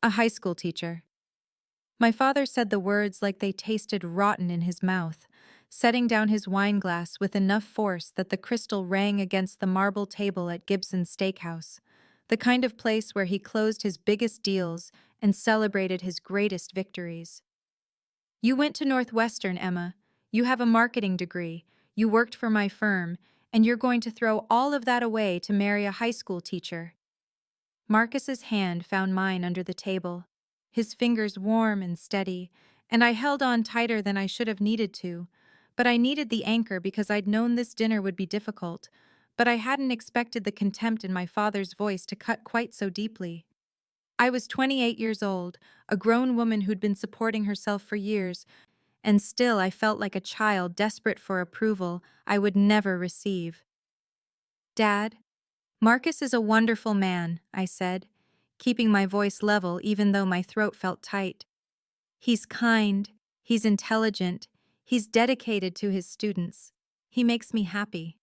A high school teacher. My father said the words like they tasted rotten in his mouth, setting down his wine glass with enough force that the crystal rang against the marble table at Gibson's Steakhouse, the kind of place where he closed his biggest deals and celebrated his greatest victories. You went to Northwestern, Emma. You have a marketing degree. You worked for my firm, and you're going to throw all of that away to marry a high school teacher. Marcus's hand found mine under the table, his fingers warm and steady, and I held on tighter than I should have needed to. But I needed the anchor because I'd known this dinner would be difficult, but I hadn't expected the contempt in my father's voice to cut quite so deeply. I was 28 years old, a grown woman who'd been supporting herself for years, and still I felt like a child desperate for approval I would never receive. Dad, Marcus is a wonderful man, I said, keeping my voice level even though my throat felt tight. He's kind, he's intelligent, he's dedicated to his students. He makes me happy.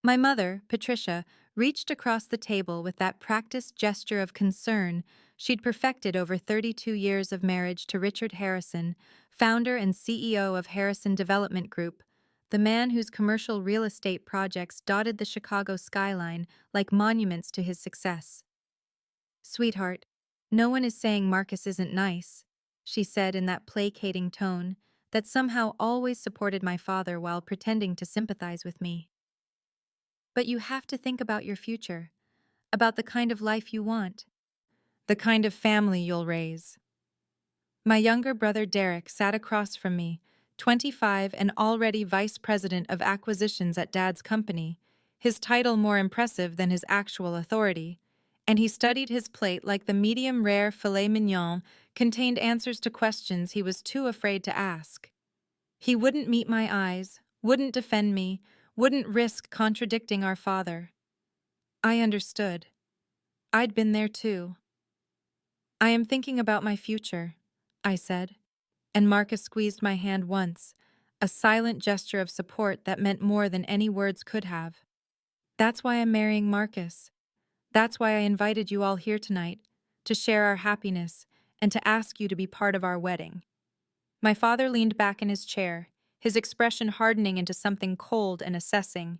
My mother, Patricia, reached across the table with that practiced gesture of concern she'd perfected over 32 years of marriage to Richard Harrison, founder and CEO of Harrison Development Group, the man whose commercial real estate projects dotted the Chicago skyline like monuments to his success. Sweetheart, no one is saying Marcus isn't nice, she said in that placating tone that somehow always supported my father while pretending to sympathize with me. But you have to think about your future, about the kind of life you want, the kind of family you'll raise. My younger brother Derek sat across from me, 25 and already vice president of acquisitions at Dad's company, his title more impressive than his actual authority, and he studied his plate like the medium-rare filet mignon contained answers to questions he was too afraid to ask. He wouldn't meet my eyes, wouldn't defend me, wouldn't risk contradicting our father. I understood. I'd been there too. I am thinking about my future, I said, and Marcus squeezed my hand once, a silent gesture of support that meant more than any words could have. That's why I'm marrying Marcus. That's why I invited you all here tonight, to share our happiness and to ask you to be part of our wedding. My father leaned back in his chair, his expression hardening into something cold and assessing,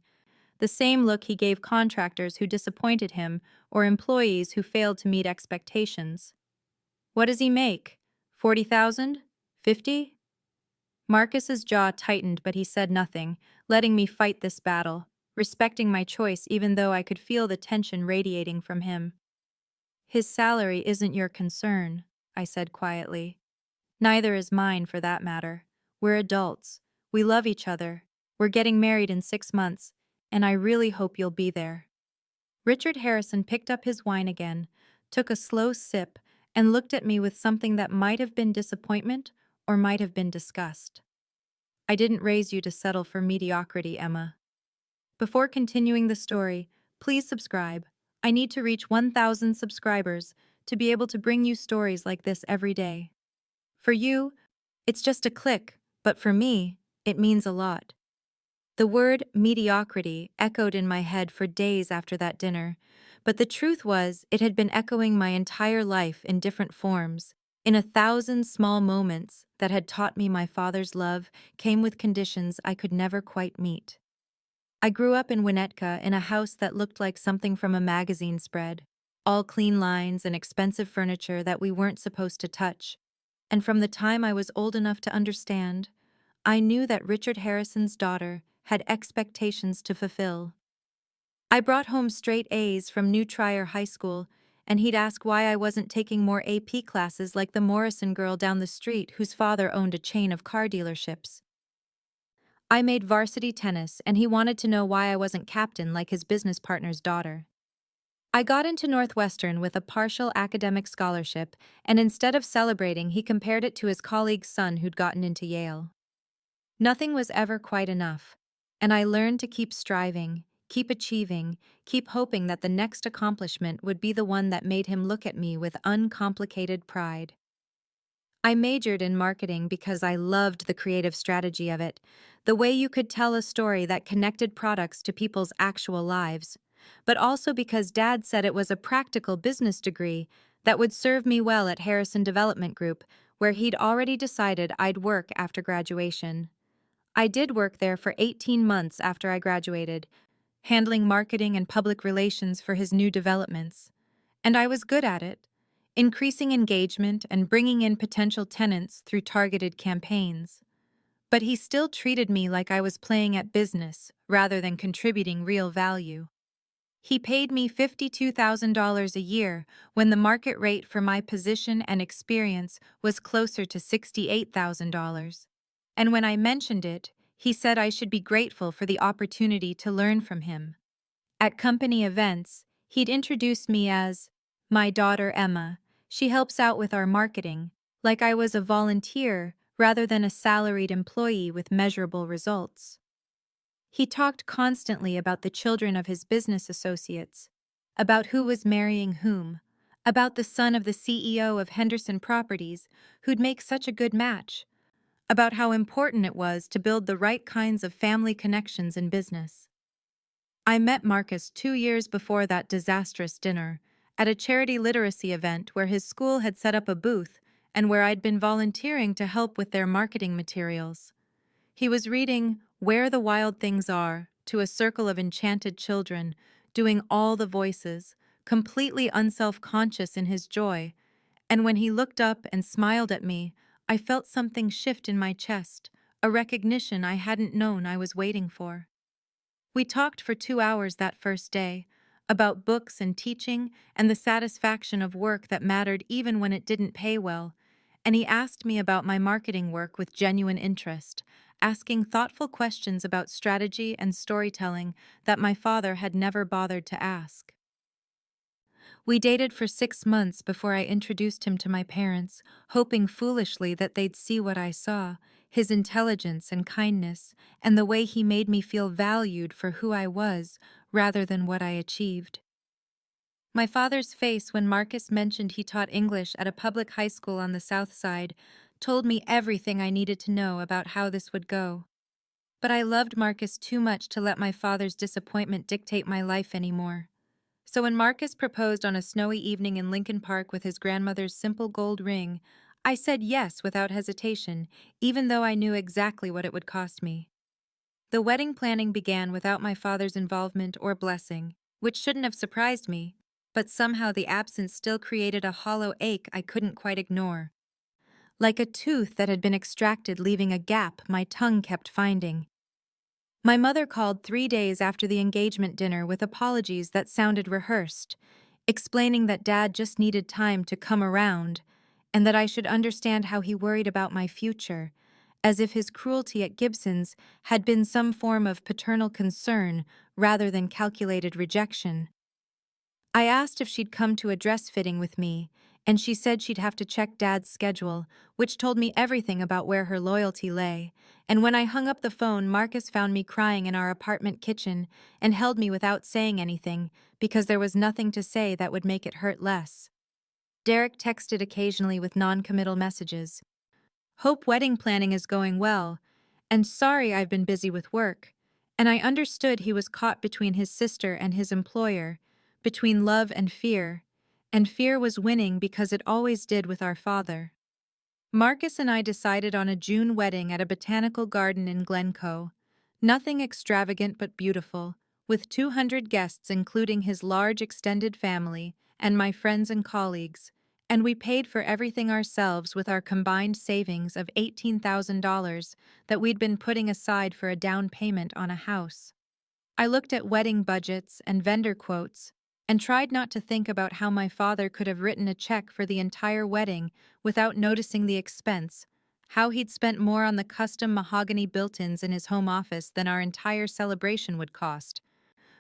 the same look he gave contractors who disappointed him or employees who failed to meet expectations. What does he make? 40,000? 50? Marcus's jaw tightened, but he said nothing, letting me fight this battle, respecting my choice even though I could feel the tension radiating from him. His salary isn't your concern, I said quietly. Neither is mine, for that matter. We're adults. We love each other. We're getting married in 6 months, and I really hope you'll be there. Richard Harrison picked up his wine again, took a slow sip, and looked at me with something that might have been disappointment or might have been disgust. I didn't raise you to settle for mediocrity, Emma. Before continuing the story, please subscribe. I need to reach 1,000 subscribers to be able to bring you stories like this every day. For you, it's just a click, but for me, it means a lot. The word mediocrity echoed in my head for days after that dinner, but the truth was it had been echoing my entire life in different forms, in 1,000 small moments that had taught me my father's love came with conditions I could never quite meet. I grew up in Winnetka in a house that looked like something from a magazine spread, all clean lines and expensive furniture that we weren't supposed to touch. And from the time I was old enough to understand, I knew that Richard Harrison's daughter had expectations to fulfill. I brought home straight A's from New Trier High School, and he'd ask why I wasn't taking more AP classes like the Morrison girl down the street whose father owned a chain of car dealerships. I made varsity tennis, and he wanted to know why I wasn't captain like his business partner's daughter. I got into Northwestern with a partial academic scholarship, and instead of celebrating, he compared it to his colleague's son who'd gotten into Yale. Nothing was ever quite enough, and I learned to keep striving, keep achieving, keep hoping that the next accomplishment would be the one that made him look at me with uncomplicated pride. I majored in marketing because I loved the creative strategy of it, the way you could tell a story that connected products to people's actual lives, but also because Dad said it was a practical business degree that would serve me well at Harrison Development Group, where he'd already decided I'd work after graduation. I did work there for 18 months after I graduated, handling marketing and public relations for his new developments. And I was good at it, increasing engagement and bringing in potential tenants through targeted campaigns. But he still treated me like I was playing at business rather than contributing real value. He paid me $52,000 a year when the market rate for my position and experience was closer to $68,000. And when I mentioned it, he said I should be grateful for the opportunity to learn from him. At company events, he'd introduce me as my daughter Emma. She helps out with our marketing, like I was a volunteer rather than a salaried employee with measurable results. He talked constantly about the children of his business associates, about who was marrying whom, about the son of the CEO of Henderson Properties, who'd make such a good match, about how important it was to build the right kinds of family connections in business. I met Marcus 2 years before that disastrous dinner, at a charity literacy event where his school had set up a booth and where I'd been volunteering to help with their marketing materials. He was reading Where the Wild Things Are to a circle of enchanted children, doing all the voices, completely unself-conscious in his joy, and when he looked up and smiled at me, I felt something shift in my chest, a recognition I hadn't known I was waiting for. We talked for 2 hours that first day, about books and teaching and the satisfaction of work that mattered even when it didn't pay well, and he asked me about my marketing work with genuine interest, asking thoughtful questions about strategy and storytelling that my father had never bothered to ask. We dated for 6 months before I introduced him to my parents, hoping foolishly that they'd see what I saw, his intelligence and kindness, and the way he made me feel valued for who I was rather than what I achieved. My father's face when Marcus mentioned he taught English at a public high school on the South Side told me everything I needed to know about how this would go. But I loved Marcus too much to let my father's disappointment dictate my life anymore. So when Marcus proposed on a snowy evening in Lincoln Park with his grandmother's simple gold ring, I said yes without hesitation, even though I knew exactly what it would cost me. The wedding planning began without my father's involvement or blessing, which shouldn't have surprised me, but somehow the absence still created a hollow ache I couldn't quite ignore. Like a tooth that had been extracted, leaving a gap my tongue kept finding. My mother called 3 days after the engagement dinner with apologies that sounded rehearsed, explaining that Dad just needed time to come around and that I should understand how he worried about my future, as if his cruelty at Gibson's had been some form of paternal concern rather than calculated rejection. I asked if she'd come to a dress fitting with me, and she said she'd have to check Dad's schedule, which told me everything about where her loyalty lay. And when I hung up the phone, Marcus found me crying in our apartment kitchen and held me without saying anything because there was nothing to say that would make it hurt less. Derek texted occasionally with non-committal messages. Hope wedding planning is going well, and sorry I've been busy with work. And I understood he was caught between his sister and his employer, between love and fear was winning because it always did with our father. Marcus and I decided on a June wedding at a botanical garden in Glencoe. Nothing extravagant but beautiful, with 200 guests including his large extended family and my friends and colleagues, and we paid for everything ourselves with our combined savings of $18,000 that we'd been putting aside for a down payment on a house. I looked at wedding budgets and vendor quotes, and tried not to think about how my father could have written a check for the entire wedding without noticing the expense, how he'd spent more on the custom mahogany built-ins in his home office than our entire celebration would cost.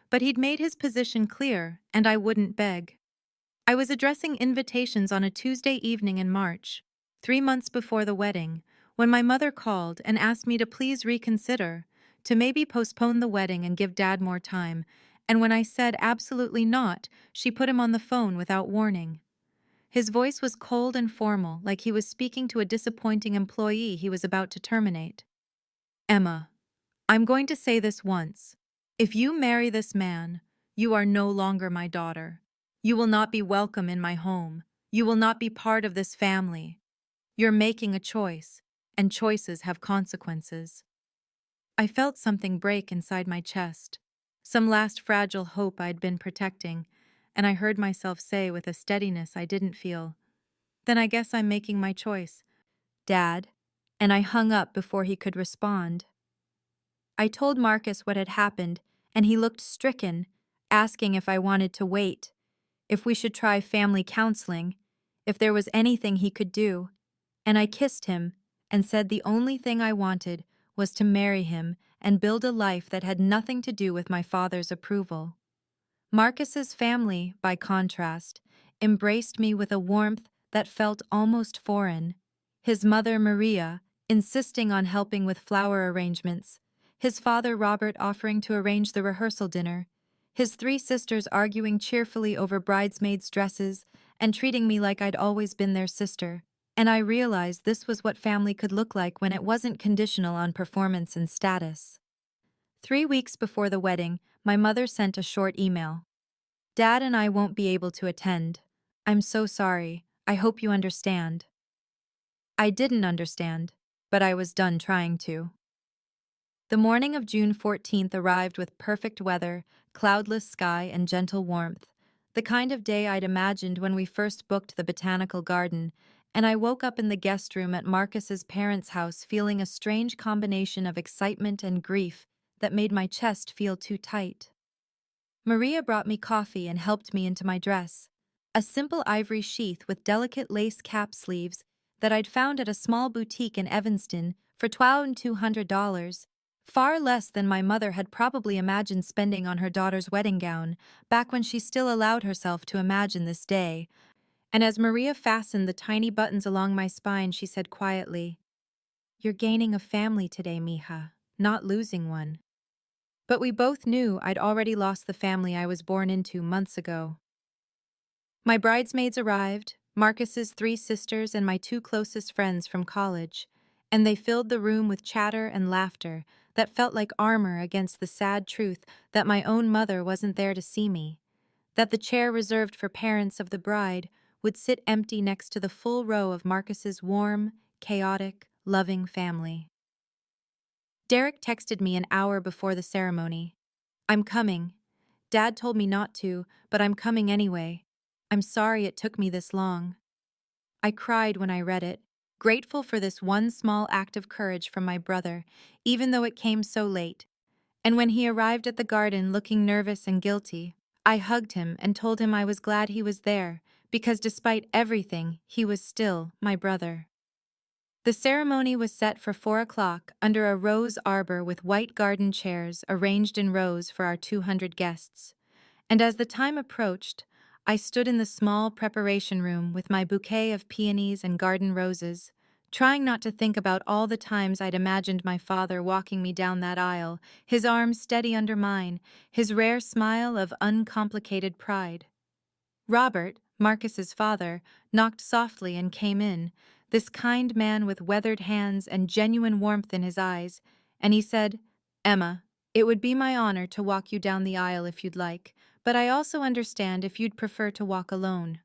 But he'd made his position clear, and I wouldn't beg. I was addressing invitations on a Tuesday evening in March, 3 months before the wedding, when my mother called and asked me to please reconsider, to maybe postpone the wedding and give Dad more time, and when I said absolutely not, she put him on the phone without warning. His voice was cold and formal, like he was speaking to a disappointing employee he was about to terminate. Emma, I'm going to say this once. If you marry this man, you are no longer my daughter. You will not be welcome in my home. You will not be part of this family. You're making a choice, and choices have consequences. I felt something break inside my chest, some last fragile hope I'd been protecting, and I heard myself say with a steadiness I didn't feel, "Then I guess I'm making my choice, Dad," and I hung up before he could respond. I told Marcus what had happened, and he looked stricken, asking if I wanted to wait, if we should try family counseling, if there was anything he could do, and I kissed him and said the only thing I wanted was to marry him and build a life that had nothing to do with my father's approval. Marcus's family, by contrast, embraced me with a warmth that felt almost foreign. His mother, Maria, insisting on helping with flower arrangements, his father, Robert, offering to arrange the rehearsal dinner, his three sisters arguing cheerfully over bridesmaids' dresses and treating me like I'd always been their sister. And I realized this was what family could look like when it wasn't conditional on performance and status. 3 weeks before the wedding, my mother sent a short email. "Dad and I won't be able to attend. I'm so sorry. I hope you understand." I didn't understand, but I was done trying to. The morning of June 14th arrived with perfect weather, cloudless sky, and gentle warmth, the kind of day I'd imagined when we first booked the botanical garden, and I woke up in the guest room at Marcus's parents' house feeling a strange combination of excitement and grief that made my chest feel too tight. Maria brought me coffee and helped me into my dress, a simple ivory sheath with delicate lace cap sleeves that I'd found at a small boutique in Evanston for $2,200, far less than my mother had probably imagined spending on her daughter's wedding gown, back when she still allowed herself to imagine this day. And as Maria fastened the tiny buttons along my spine, she said quietly, "You're gaining a family today, mija, not losing one." But we both knew I'd already lost the family I was born into months ago. My bridesmaids arrived, Marcus's three sisters and my two closest friends from college, and they filled the room with chatter and laughter that felt like armor against the sad truth that my own mother wasn't there to see me, that the chair reserved for parents of the bride would sit empty next to the full row of Marcus's warm, chaotic, loving family. Derek texted me an hour before the ceremony. "I'm coming. Dad told me not to, but I'm coming anyway. I'm sorry it took me this long." I cried when I read it, grateful for this one small act of courage from my brother, even though it came so late. And when he arrived at the garden looking nervous and guilty, I hugged him and told him I was glad he was there, because despite everything, he was still my brother. The ceremony was set for 4 o'clock under a rose arbor with white garden chairs arranged in rows for our 200 guests. And as the time approached, I stood in the small preparation room with my bouquet of peonies and garden roses, trying not to think about all the times I'd imagined my father walking me down that aisle, his arms steady under mine, his rare smile of uncomplicated pride. Robert, Marcus's father, knocked softly and came in, this kind man with weathered hands and genuine warmth in his eyes, and he said, "Emma, it would be my honor to walk you down the aisle if you'd like, but I also understand if you'd prefer to walk alone."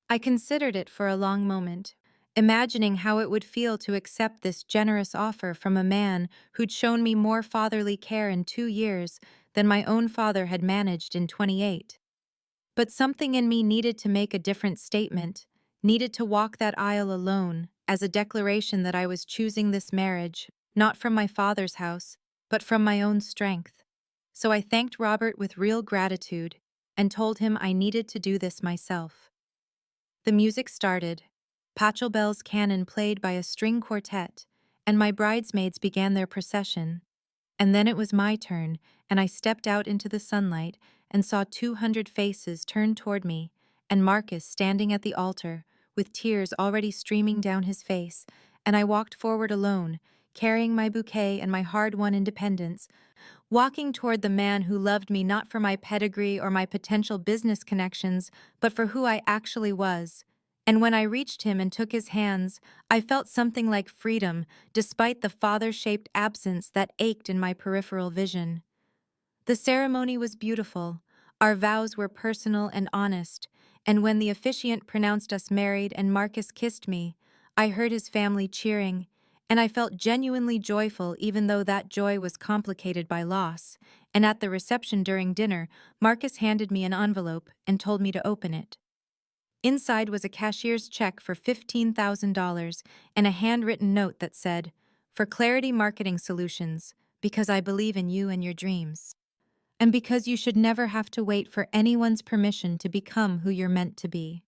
I considered it for a long moment, imagining how it would feel to accept this generous offer from a man who'd shown me more fatherly care in 2 years than my own father had managed in 28. But something in me needed to make a different statement, needed to walk that aisle alone, as a declaration that I was choosing this marriage, not from my father's house, but from my own strength. So I thanked Robert with real gratitude and told him I needed to do this myself. The music started. Pachelbel's canon played by a string quartet, and my bridesmaids began their procession. And then it was my turn, and I stepped out into the sunlight and saw 200 faces turned toward me, and Marcus standing at the altar, with tears already streaming down his face, and I walked forward alone, carrying my bouquet and my hard-won independence, walking toward the man who loved me not for my pedigree or my potential business connections, but for who I actually was. And when I reached him and took his hands, I felt something like freedom, despite the father-shaped absence that ached in my peripheral vision. The ceremony was beautiful. Our vows were personal and honest, And when the officiant pronounced us married and Marcus kissed me, I heard his family cheering, and I felt genuinely joyful even though that joy was complicated by loss. And at the reception during dinner, Marcus handed me an envelope and told me to open it. Inside was a cashier's check for $15,000 and a handwritten note that said, "For Clarity Marketing Solutions, because I believe in you and your dreams. And because you should never have to wait for anyone's permission to become who you're meant to be."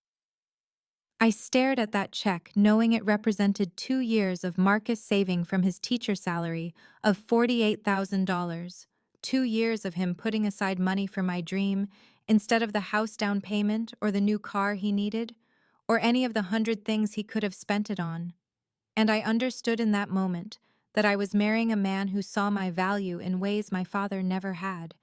I stared at that check, knowing it represented 2 years of Marcus saving from his teacher salary of $48,000. 2 years of him putting aside money for my dream instead of the house down payment or the new car he needed, or any of the 100 things he could have spent it on. And I understood in that moment that I was marrying a man who saw my value in ways my father never had.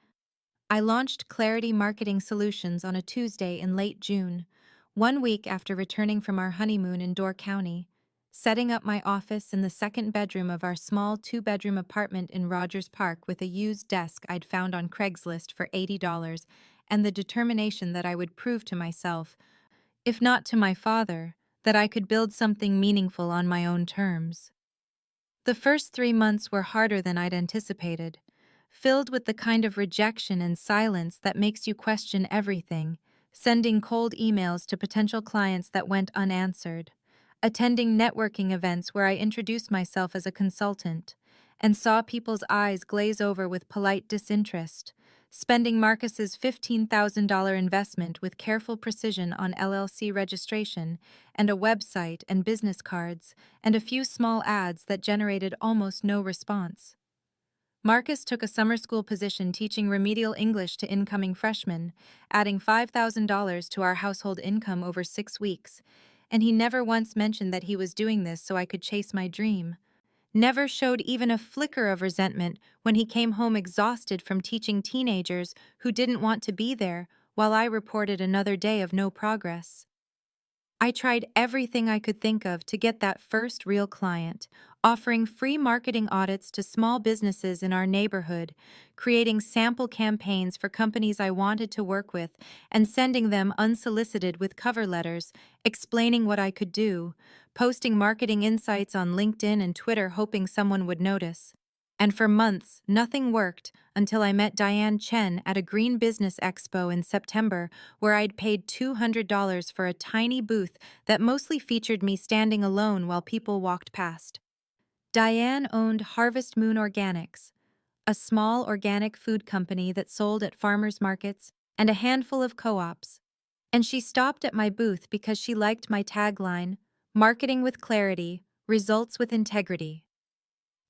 I launched Clarity Marketing Solutions on a Tuesday in late June, 1 week after returning from our honeymoon in Door County, setting up my office in the second bedroom of our small 2-bedroom apartment in Rogers Park with a used desk I'd found on Craigslist for $80, and the determination that I would prove to myself, if not to my father, that I could build something meaningful on my own terms. The first 3 months were harder than I'd anticipated, filled with the kind of rejection and silence that makes you question everything, sending cold emails to potential clients that went unanswered, attending networking events where I introduced myself as a consultant and saw people's eyes glaze over with polite disinterest, spending Marcus's $15,000 investment with careful precision on LLC registration and a website and business cards and a few small ads that generated almost no response. Marcus took a summer school position teaching remedial English to incoming freshmen, adding $5,000 to our household income over 6 weeks, and he never once mentioned that he was doing this so I could chase my dream. Never showed even a flicker of resentment when he came home exhausted from teaching teenagers who didn't want to be there while I reported another day of no progress. I tried everything I could think of to get that first real client, offering free marketing audits to small businesses in our neighborhood, creating sample campaigns for companies I wanted to work with, and sending them unsolicited with cover letters explaining what I could do, posting marketing insights on LinkedIn and Twitter hoping someone would notice. And for months, nothing worked until I met Diane Chen at a Green Business Expo in September, where I'd paid $200 for a tiny booth that mostly featured me standing alone while people walked past. Diane owned Harvest Moon Organics, a small organic food company that sold at farmers markets and a handful of co-ops. And she stopped at my booth because she liked my tagline, "Marketing with clarity, results with integrity."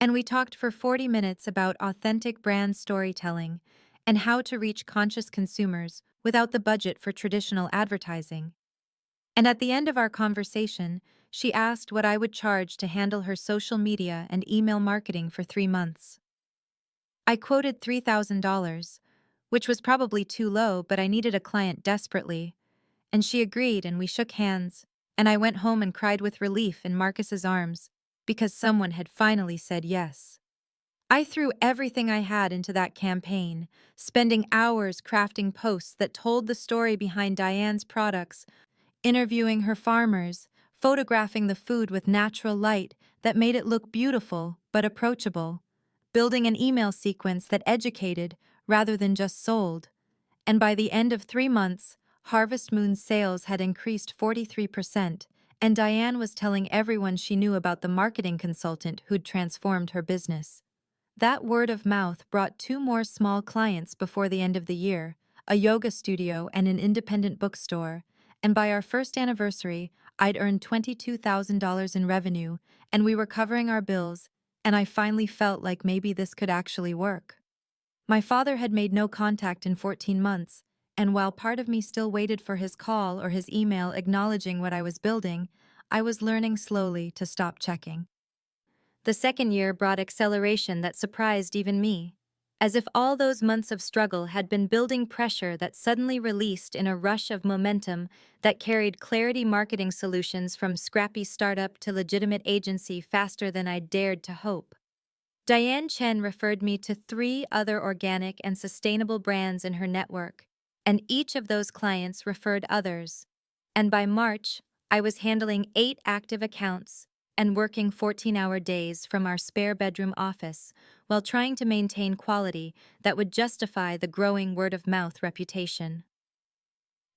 And we talked for 40 minutes about authentic brand storytelling and how to reach conscious consumers without the budget for traditional advertising. And at the end of our conversation, she asked what I would charge to handle her social media and email marketing for 3 months. I quoted $3,000, which was probably too low, but I needed a client desperately. And she agreed, and we shook hands, and I went home and cried with relief in Marcus's arms, because someone had finally said yes. I threw everything I had into that campaign, spending hours crafting posts that told the story behind Diane's products, interviewing her farmers, photographing the food with natural light that made it look beautiful but approachable, building an email sequence that educated rather than just sold. And by the end of 3 months, Harvest Moon's sales had increased 43%, and Diane was telling everyone she knew about the marketing consultant who'd transformed her business. That word of mouth brought 2 more small clients before the end of the year, a yoga studio and an independent bookstore, and by our first anniversary, I'd earned $22,000 in revenue, and we were covering our bills, and I finally felt like maybe this could actually work. My father had made no contact in 14 months, and while part of me still waited for his call or his email acknowledging what I was building, I was learning slowly to stop checking. The second year brought acceleration that surprised even me, as if all those months of struggle had been building pressure that suddenly released in a rush of momentum that carried Clarity Marketing Solutions from scrappy startup to legitimate agency faster than I'd dared to hope. Diane Chen referred me to 3 other organic and sustainable brands in her network, and each of those clients referred others, And by March, I was handling 8 active accounts and working 14-hour days from our spare bedroom office while trying to maintain quality that would justify the growing word-of-mouth reputation.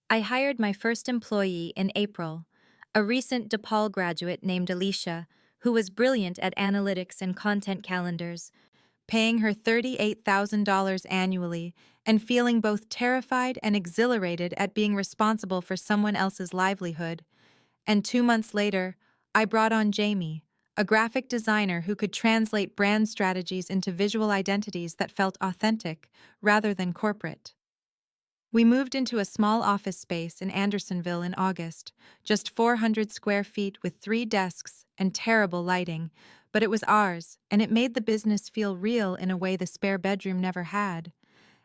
I hired my first employee in April, a recent DePaul graduate named Alicia, who was brilliant at analytics and content calendars, paying her $38,000 annually and feeling both terrified and exhilarated at being responsible for someone else's livelihood. And 2 months later, I brought on Jamie, a graphic designer who could translate brand strategies into visual identities that felt authentic rather than corporate. We moved into a small office space in Andersonville in August, just 400 square feet with 3 desks and terrible lighting, but it was ours, and it made the business feel real in a way the spare bedroom never had.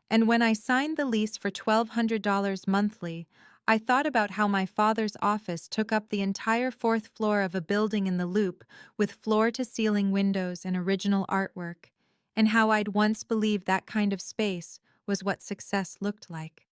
And when I signed the lease for $1,200 monthly, I thought about how my father's office took up the entire 4th floor of a building in the Loop with floor-to-ceiling windows and original artwork, and how I'd once believed that kind of space was what success looked like.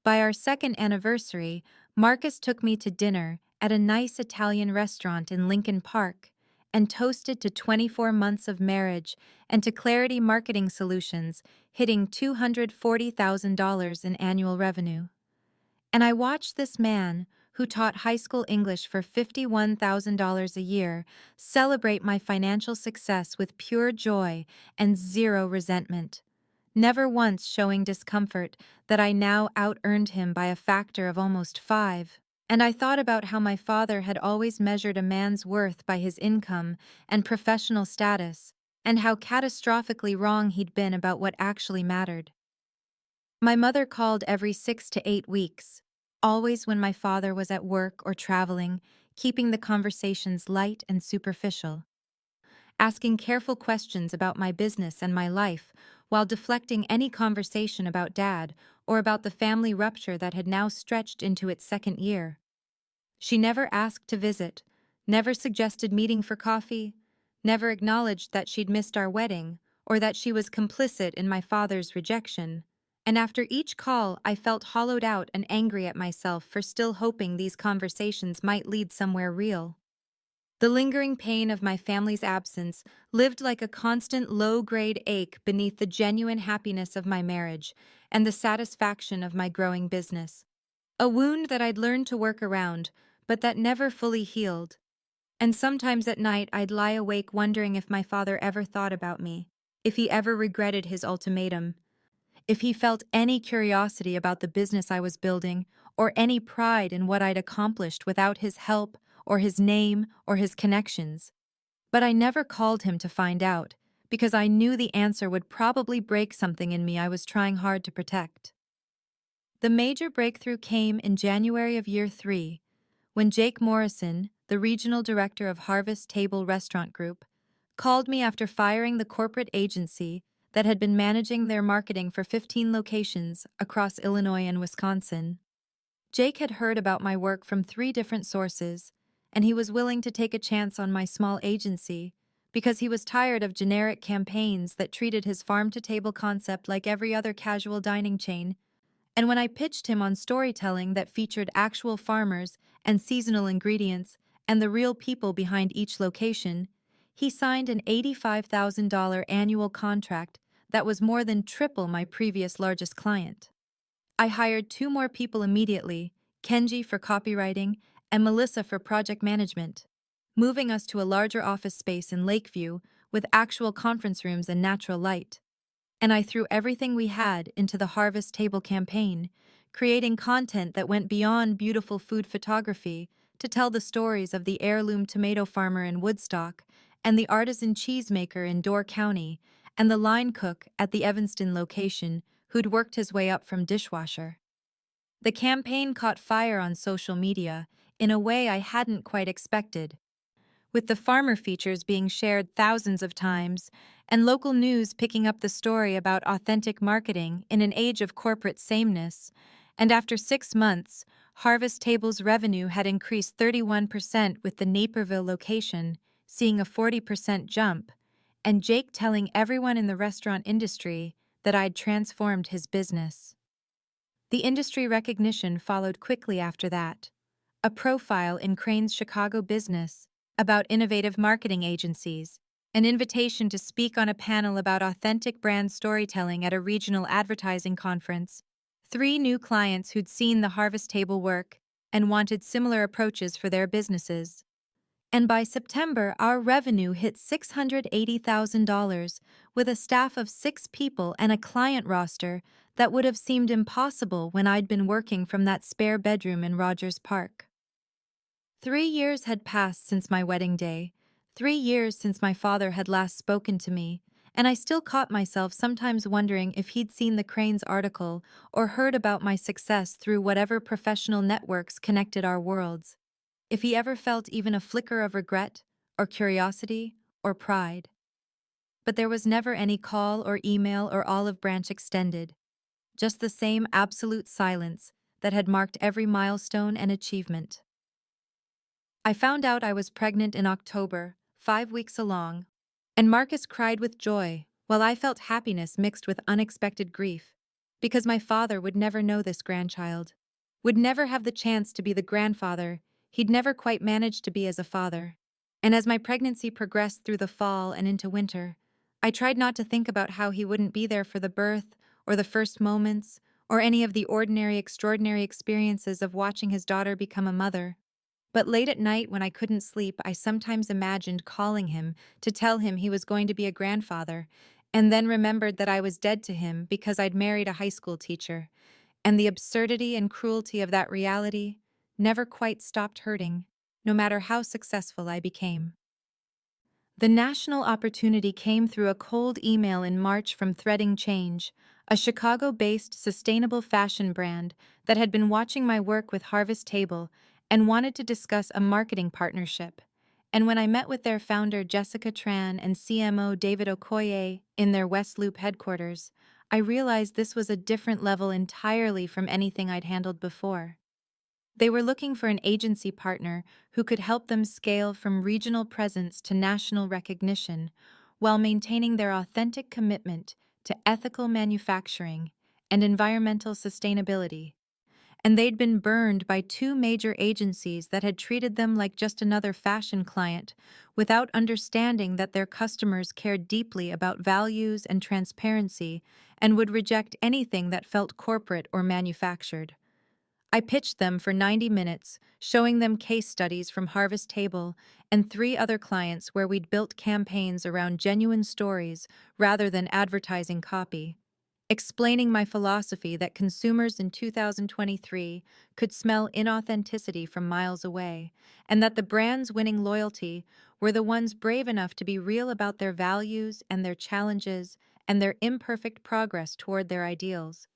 By our second anniversary, Marcus took me to dinner at a nice Italian restaurant in Lincoln Park and toasted to 24 months of marriage and to Clarity Marketing Solutions hitting $240,000 in annual revenue. And I watched this man, who taught high school English for $51,000 a year, celebrate my financial success with pure joy and zero resentment, never once showing discomfort that I now out-earned him by a factor of almost 5. And I thought about how my father had always measured a man's worth by his income and professional status, and how catastrophically wrong he'd been about what actually mattered. My mother called every 6 to 8 weeks, always when my father was at work or traveling, keeping the conversations light and superficial, asking careful questions about my business and my life while deflecting any conversation about Dad or about the family rupture that had now stretched into its 2nd year. She never asked to visit, never suggested meeting for coffee, never acknowledged that she'd missed our wedding or that she was complicit in my father's rejection. And after each call, I felt hollowed out and angry at myself for still hoping these conversations might lead somewhere real. The lingering pain of my family's absence lived like a constant low-grade ache beneath the genuine happiness of my marriage and the satisfaction of my growing business. A wound that I'd learned to work around, but that never fully healed. And sometimes at night I'd lie awake wondering if my father ever thought about me, if he ever regretted his ultimatum, if he felt any curiosity about the business I was building, or any pride in what I'd accomplished without his help, or his name, or his connections. But I never called him to find out, because I knew the answer would probably break something in me I was trying hard to protect. The major breakthrough came in January of year 3, when Jake Morrison, the regional director of Harvest Table Restaurant Group, called me after firing the corporate agency that had been managing their marketing for 15 locations across Illinois and Wisconsin. Jake had heard about my work from 3 different sources, and he was willing to take a chance on my small agency because he was tired of generic campaigns that treated his farm-to-table concept like every other casual dining chain. And when I pitched him on storytelling that featured actual farmers and seasonal ingredients and the real people behind each location, he signed an $85,000 annual contract that was more than triple my previous largest client. I hired 2 more people immediately, Kenji for copywriting and Melissa for project management, moving us to a larger office space in Lakeview with actual conference rooms and natural light. And I threw everything we had into the Harvest Table campaign, creating content that went beyond beautiful food photography to tell the stories of the heirloom tomato farmer in Woodstock and the artisan cheesemaker in Door County and the line cook at the Evanston location who'd worked his way up from dishwasher. The campaign caught fire on social media in a way I hadn't quite expected, with the farmer features being shared thousands of times and local news picking up the story about authentic marketing in an age of corporate sameness. And after 6 months, Harvest Table's revenue had increased 31% with the Naperville location, seeing a 40% jump, and Jake telling everyone in the restaurant industry that I'd transformed his business. The industry recognition followed quickly after that. A profile in Crane's Chicago Business about innovative marketing agencies, an invitation to speak on a panel about authentic brand storytelling at a regional advertising conference, 3 new clients who'd seen the Harvest Table work and wanted similar approaches for their businesses. And by September, our revenue hit $680,000 with a staff of 6 people and a client roster that would have seemed impossible when I'd been working from that spare bedroom in Rogers Park. 3 years had passed since my wedding day, 3 years since my father had last spoken to me, and I still caught myself sometimes wondering if he'd seen the Cranes article or heard about my success through whatever professional networks connected our worlds. If he ever felt even a flicker of regret, or curiosity, or pride. But there was never any call or email or olive branch extended, just the same absolute silence that had marked every milestone and achievement. I found out I was pregnant in October, 5 weeks along, and Marcus cried with joy, while I felt happiness mixed with unexpected grief, because my father would never know this grandchild, would never have the chance to be the grandfather he'd never quite managed to be as a father. And as my pregnancy progressed through the fall and into winter, I tried not to think about how he wouldn't be there for the birth, or the first moments, or any of the ordinary, extraordinary experiences of watching his daughter become a mother. But late at night when I couldn't sleep, I sometimes imagined calling him to tell him he was going to be a grandfather, and then remembered that I was dead to him because I'd married a high school teacher, and the absurdity and cruelty of that reality never quite stopped hurting, no matter how successful I became. The national opportunity came through a cold email in March from Threading Change, a Chicago-based sustainable fashion brand that had been watching my work with Harvest Table and wanted to discuss a marketing partnership. And when I met with their founder Jessica Tran and CMO David Okoye in their West Loop headquarters, I realized this was a different level entirely from anything I'd handled before. They were looking for an agency partner who could help them scale from regional presence to national recognition while maintaining their authentic commitment to ethical manufacturing and environmental sustainability. And they'd been burned by 2 major agencies that had treated them like just another fashion client, without understanding that their customers cared deeply about values and transparency and would reject anything that felt corporate or manufactured. I pitched them for 90 minutes, showing them case studies from Harvest Table and 3 other clients where we'd built campaigns around genuine stories rather than advertising copy, explaining my philosophy that consumers in 2023 could smell inauthenticity from miles away, and that the brands winning loyalty were the ones brave enough to be real about their values and their challenges and their imperfect progress toward their ideals.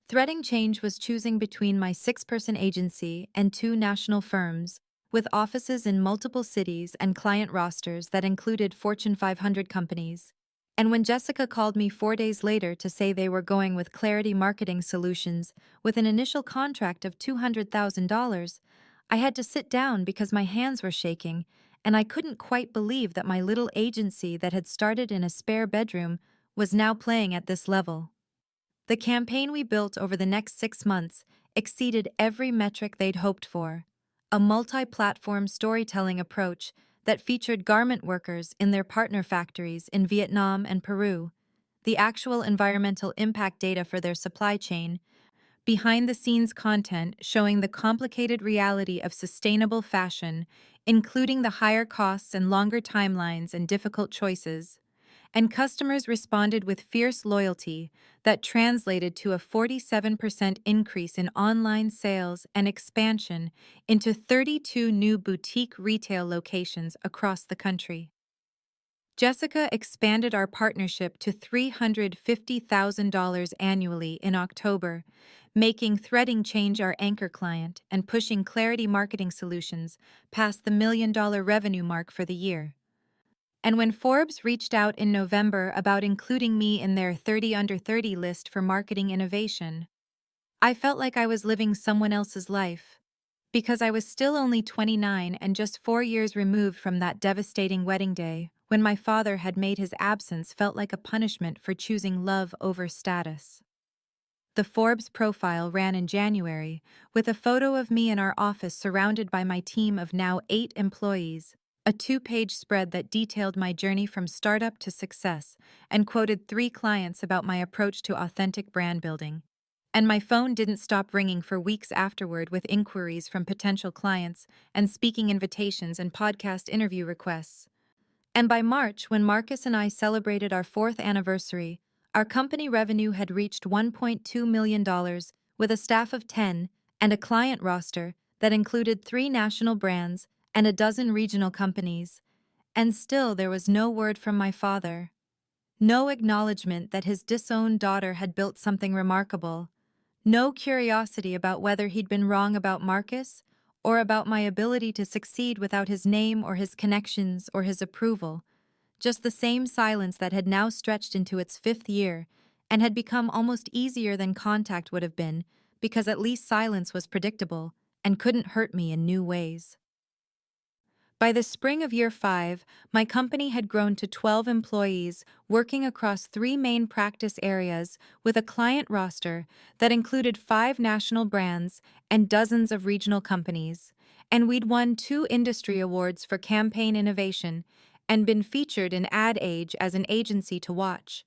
Threading Change was choosing between my 6-person agency and 2 national firms, with offices in multiple cities and client rosters that included Fortune 500 companies. And when Jessica called me 4 days later to say they were going with Clarity Marketing Solutions with an initial contract of $200,000, I had to sit down because my hands were shaking, and I couldn't quite believe that my little agency that had started in a spare bedroom was now playing at this level. The campaign we built over the next 6 months exceeded every metric they'd hoped for. A multi-platform storytelling approach that featured garment workers in their partner factories in Vietnam and Peru, the actual environmental impact data for their supply chain, behind-the-scenes content showing the complicated reality of sustainable fashion, including the higher costs and longer timelines and difficult choices. And customers responded with fierce loyalty that translated to a 47% increase in online sales and expansion into 32 new boutique retail locations across the country. Jessica expanded our partnership to $350,000 annually in October, making Threading Change our anchor client and pushing Clarity Marketing Solutions past the $1 million revenue mark for the year. And when Forbes reached out in November about including me in their 30 Under 30 list for marketing innovation, I felt like I was living someone else's life, because I was still only 29 and just 4 years removed from that devastating wedding day when my father had made his absence felt like a punishment for choosing love over status. The Forbes profile ran in January, with a photo of me in our office surrounded by my team of now 8 employees, a 2-page spread that detailed my journey from startup to success and quoted 3 clients about my approach to authentic brand building. And my phone didn't stop ringing for weeks afterward with inquiries from potential clients and speaking invitations and podcast interview requests. And by March, when Marcus and I celebrated our 4th anniversary, our company revenue had reached $1.2 million with a staff of 10 and a client roster that included 3 national brands and a dozen regional companies. And still there was no word from my father. No acknowledgement that his disowned daughter had built something remarkable. No curiosity about whether he'd been wrong about Marcus or about my ability to succeed without his name or his connections or his approval. Just the same silence that had now stretched into its 5th year and had become almost easier than contact would have been because at least silence was predictable and couldn't hurt me in new ways. By the spring of year 5, my company had grown to 12 employees working across 3 main practice areas with a client roster that included 5 national brands and dozens of regional companies. And we'd won 2 industry awards for campaign innovation and been featured in Ad Age as an agency to watch.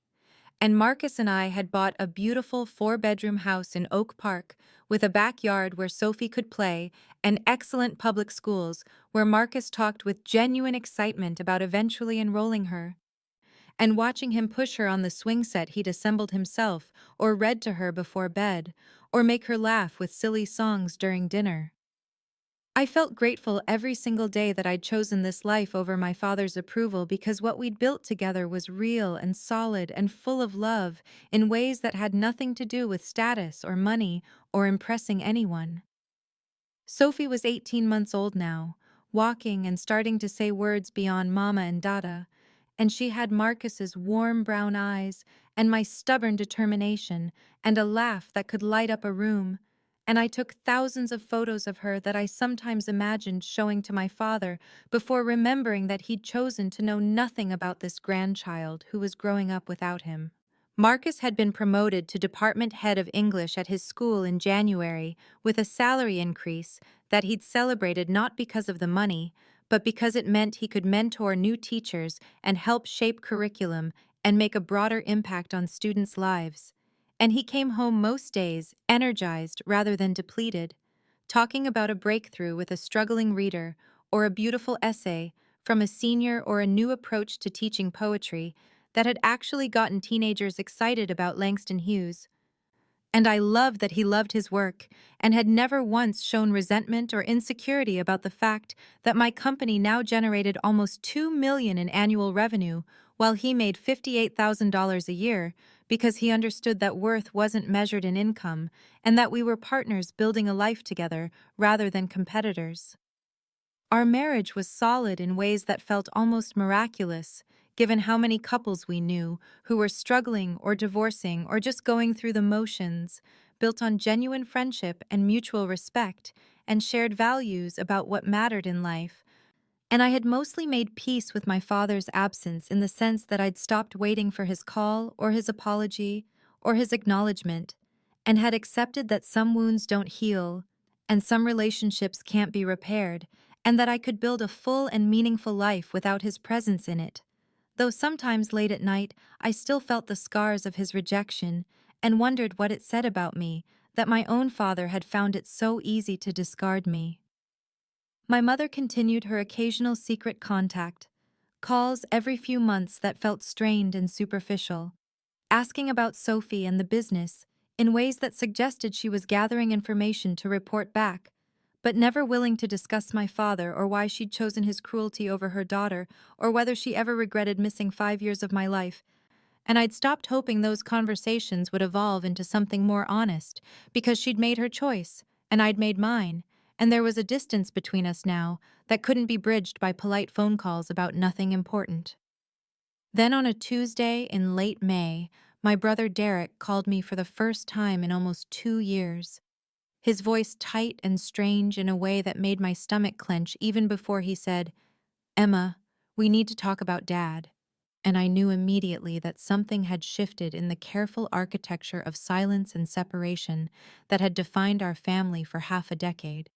And Marcus and I had bought a beautiful 4-bedroom house in Oak Park with a backyard where Sophie could play and excellent public schools where Marcus talked with genuine excitement about eventually enrolling her. And watching him push her on the swing set he'd assembled himself or read to her before bed, or make her laugh with silly songs during dinner. I felt grateful every single day that I'd chosen this life over my father's approval because what we'd built together was real and solid and full of love in ways that had nothing to do with status or money or impressing anyone. Sophie was 18 months old now, walking and starting to say words beyond mama and dada, and she had Marcus's warm brown eyes and my stubborn determination and a laugh that could light up a room. And I took thousands of photos of her that I sometimes imagined showing to my father before remembering that he'd chosen to know nothing about this grandchild who was growing up without him. Marcus had been promoted to department head of English at his school in January with a salary increase that he'd celebrated not because of the money, but because it meant he could mentor new teachers and help shape curriculum and make a broader impact on students' lives. And he came home most days energized rather than depleted, talking about a breakthrough with a struggling reader or a beautiful essay from a senior or a new approach to teaching poetry that had actually gotten teenagers excited about Langston Hughes. And I loved that he loved his work and had never once shown resentment or insecurity about the fact that my company now generated almost $2 million in annual revenue while he made $58,000 a year because he understood that worth wasn't measured in income and that we were partners building a life together rather than competitors. Our marriage was solid in ways that felt almost miraculous, given how many couples we knew who were struggling or divorcing or just going through the motions, built on genuine friendship and mutual respect, and shared values about what mattered in life. And I had mostly made peace with my father's absence in the sense that I'd stopped waiting for his call or his apology or his acknowledgement, and had accepted that some wounds don't heal and some relationships can't be repaired, and that I could build a full and meaningful life without his presence in it. Though sometimes late at night I still felt the scars of his rejection and wondered what it said about me that my own father had found it so easy to discard me. My mother continued her occasional secret contact, calls every few months that felt strained and superficial, asking about Sophie and the business in ways that suggested she was gathering information to report back, but never willing to discuss my father or why she'd chosen his cruelty over her daughter or whether she ever regretted missing 5 years of my life. And I'd stopped hoping those conversations would evolve into something more honest because she'd made her choice and I'd made mine, and there was a distance between us now that couldn't be bridged by polite phone calls about nothing important. Then on a Tuesday in late May, my brother Derek called me for the first time in almost 2 years. His voice tight and strange in a way that made my stomach clench even before he said, "Emma, we need to talk about Dad." and I knew immediately that something had shifted in the careful architecture of silence and separation that had defined our family for half a decade.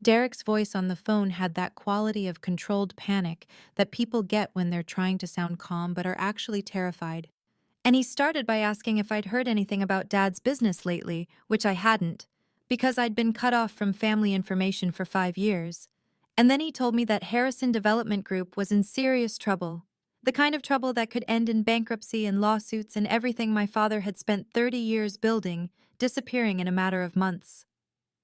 Derek's voice on the phone had that quality of controlled panic that people get when they're trying to sound calm but are actually terrified. And he started by asking if I'd heard anything about Dad's business lately, which I hadn't, because I'd been cut off from family information for 5 years. And then he told me that Harrison Development Group was in serious trouble. The kind of trouble that could end in bankruptcy and lawsuits and everything my father had spent 30 years building, disappearing in a matter of months.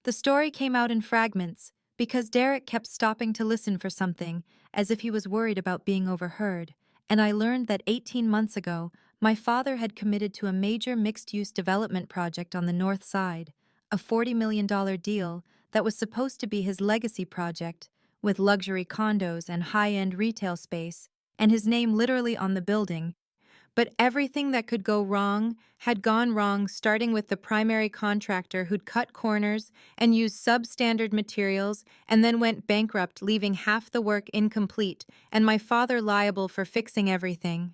The story came out in fragments because Derek kept stopping to listen for something, as if he was worried about being overheard, and I learned that 18 months ago, my father had committed to a major mixed-use development project on the north side, a $40 million deal that was supposed to be his legacy project, with luxury condos and high-end retail space, and his name literally on the building. But everything that could go wrong had gone wrong, starting with the primary contractor who'd cut corners and used substandard materials and then went bankrupt, leaving half the work incomplete, and my father liable for fixing everything.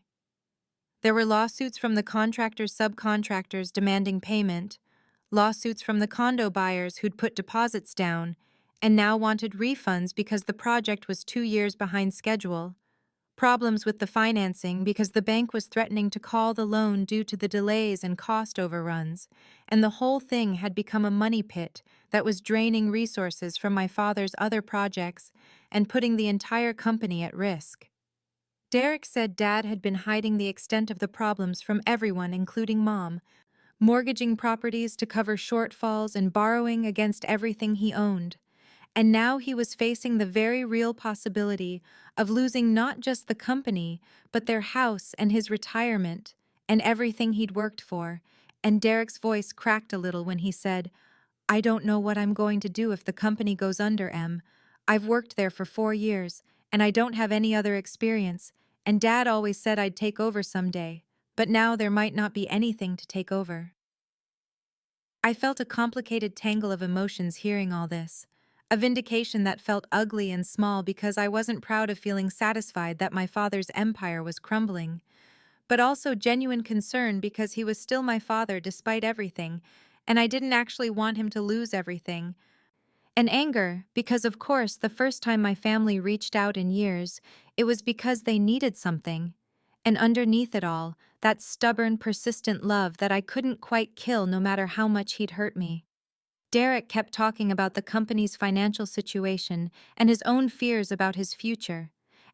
There were lawsuits from the contractor's subcontractors demanding payment, lawsuits from the condo buyers who'd put deposits down, and now wanted refunds because the project was 2 years behind schedule. Problems with the financing because the bank was threatening to call the loan due to the delays and cost overruns, and the whole thing had become a money pit that was draining resources from my father's other projects and putting the entire company at risk. Derek said Dad had been hiding the extent of the problems from everyone, including Mom, mortgaging properties to cover shortfalls and borrowing against everything he owned. And now he was facing the very real possibility of losing not just the company, but their house and his retirement, and everything he'd worked for. And Derek's voice cracked a little when he said, "I don't know what I'm going to do if the company goes under, Em. I've worked there for 4 years, and I don't have any other experience, and Dad always said I'd take over someday, but now there might not be anything to take over." I felt a complicated tangle of emotions hearing all this. A vindication that felt ugly and small because I wasn't proud of feeling satisfied that my father's empire was crumbling, but also genuine concern because he was still my father despite everything, and I didn't actually want him to lose everything. And anger, because of course the first time my family reached out in years, it was because they needed something. And underneath it all, that stubborn, persistent love that I couldn't quite kill no matter how much he'd hurt me. Derek kept talking about the company's financial situation and his own fears about his future.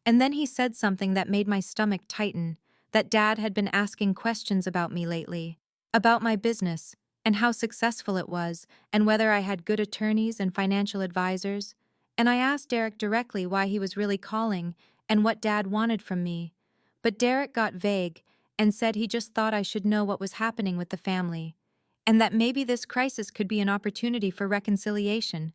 And then he said something that made my stomach tighten, that Dad had been asking questions about me lately, about my business, and how successful it was, and whether I had good attorneys and financial advisors. And I asked Derek directly why he was really calling and what Dad wanted from me. But Derek got vague and said he just thought I should know what was happening with the family, and that maybe this crisis could be an opportunity for reconciliation.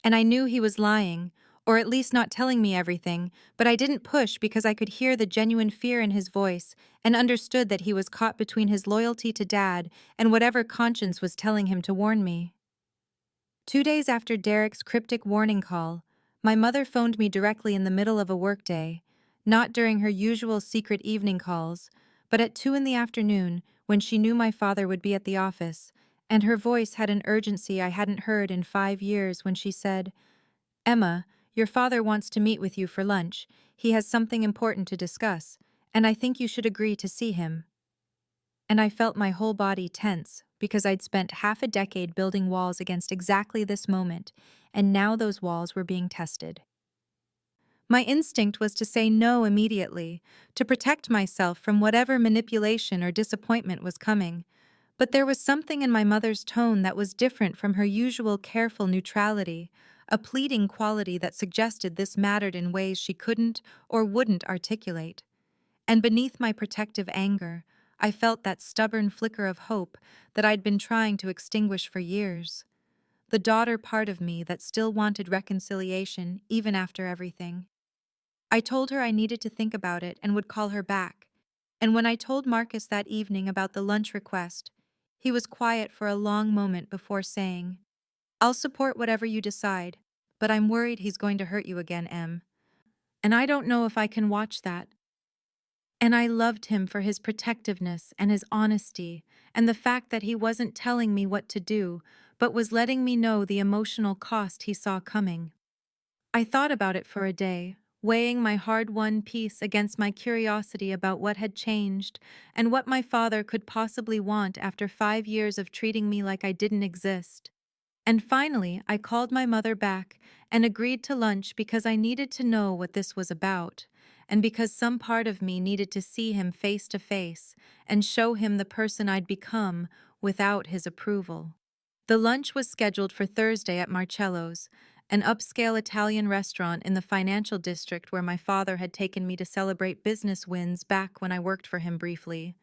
And I knew he was lying, or at least not telling me everything, but I didn't push because I could hear the genuine fear in his voice and understood that he was caught between his loyalty to Dad and whatever conscience was telling him to warn me. 2 days after Derek's cryptic warning call, my mother phoned me directly in the middle of a workday, not during her usual secret evening calls, but at 2 in the afternoon when she knew my father would be at the office, and her voice had an urgency I hadn't heard in 5 years when she said, "Emma, your father wants to meet with you for lunch. He has something important to discuss, and I think you should agree to see him." And I felt my whole body tense because I'd spent half a decade building walls against exactly this moment, and now those walls were being tested. My instinct was to say no immediately, to protect myself from whatever manipulation or disappointment was coming. But there was something in my mother's tone that was different from her usual careful neutrality, a pleading quality that suggested this mattered in ways she couldn't or wouldn't articulate. And beneath my protective anger, I felt that stubborn flicker of hope that I'd been trying to extinguish for years. The daughter part of me that still wanted reconciliation even after everything. I told her I needed to think about it and would call her back. And when I told Marcus that evening about the lunch request, he was quiet for a long moment before saying, "I'll support whatever you decide, but I'm worried he's going to hurt you again, Em. And I don't know if I can watch that." And I loved him for his protectiveness and his honesty, and the fact that he wasn't telling me what to do, but was letting me know the emotional cost he saw coming. I thought about it for a day, weighing my hard-won peace against my curiosity about what had changed and what my father could possibly want after 5 years of treating me like I didn't exist. And finally, I called my mother back and agreed to lunch because I needed to know what this was about, and because some part of me needed to see him face to face and show him the person I'd become without his approval. The lunch was scheduled for Thursday at Marcello's, an upscale Italian restaurant in the financial district where my father had taken me to celebrate business wins back when I worked for him briefly.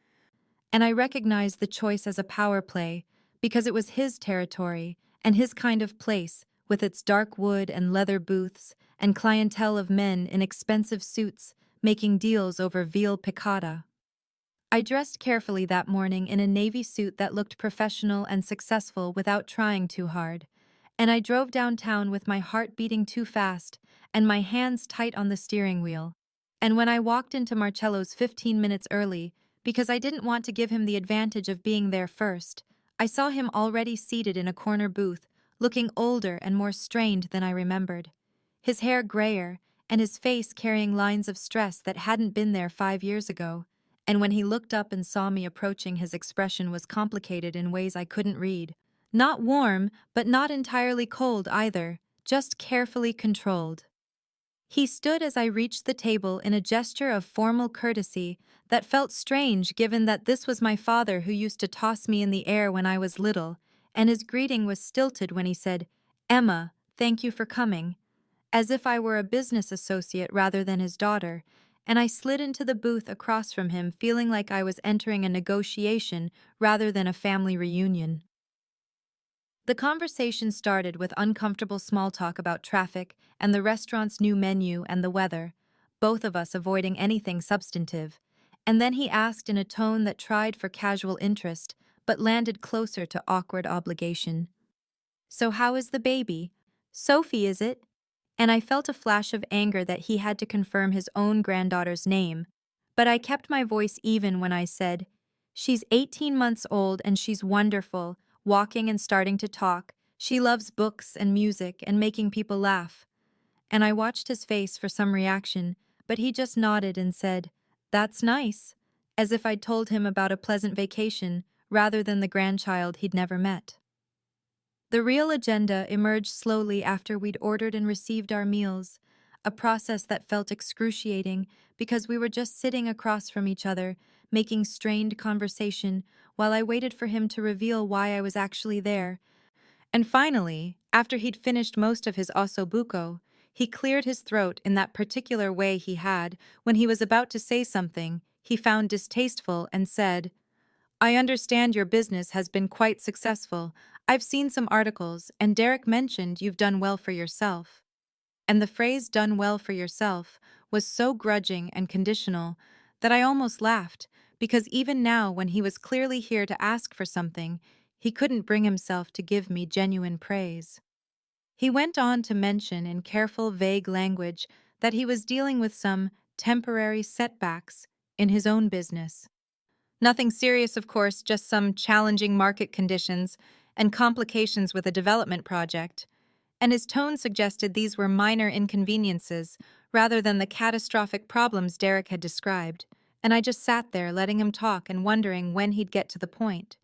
And I recognized the choice as a power play because it was his territory and his kind of place, with its dark wood and leather booths and clientele of men in expensive suits making deals over veal piccata. I dressed carefully that morning in a navy suit that looked professional and successful without trying too hard, and I drove downtown with my heart beating too fast and my hands tight on the steering wheel. And when I walked into Marcello's 15 minutes early, because I didn't want to give him the advantage of being there first, I saw him already seated in a corner booth, looking older and more strained than I remembered. His hair grayer, and his face carrying lines of stress that hadn't been there 5 years ago. And when he looked up and saw me approaching, his expression was complicated in ways I couldn't read. Not warm, but not entirely cold either, just carefully controlled. He stood as I reached the table in a gesture of formal courtesy that felt strange given that this was my father who used to toss me in the air when I was little, and his greeting was stilted when he said, "Emma, thank you for coming," as if I were a business associate rather than his daughter, and I slid into the booth across from him feeling like I was entering a negotiation rather than a family reunion. The conversation started with uncomfortable small talk about traffic and the restaurant's new menu and the weather, both of us avoiding anything substantive, and then he asked in a tone that tried for casual interest but landed closer to awkward obligation. "So how is the baby? Sophie, is it?" And I felt a flash of anger that he had to confirm his own granddaughter's name, but I kept my voice even when I said, "She's 18 months old and she's wonderful, walking and starting to talk. She loves books and music and making people laugh." And I watched his face for some reaction, but he just nodded and said, "That's nice," as if I'd told him about a pleasant vacation rather than the grandchild he'd never met. The real agenda emerged slowly after we'd ordered and received our meals, a process that felt excruciating because we were just sitting across from each other, making strained conversation while I waited for him to reveal why I was actually there. And finally, after he'd finished most of his ossobuco, he cleared his throat in that particular way he had when he was about to say something he found distasteful and said, "I understand your business has been quite successful. I've seen some articles, and Derek mentioned you've done well for yourself." And the phrase "done well for yourself" was so grudging and conditional that I almost laughed, because even now, when he was clearly here to ask for something, he couldn't bring himself to give me genuine praise. He went on to mention in careful, vague language that he was dealing with some temporary setbacks in his own business. Nothing serious, of course, just some challenging market conditions and complications with a development project. And his tone suggested these were minor inconveniences rather than the catastrophic problems Derek had described. And I just sat there letting him talk and wondering when he'd get to the point.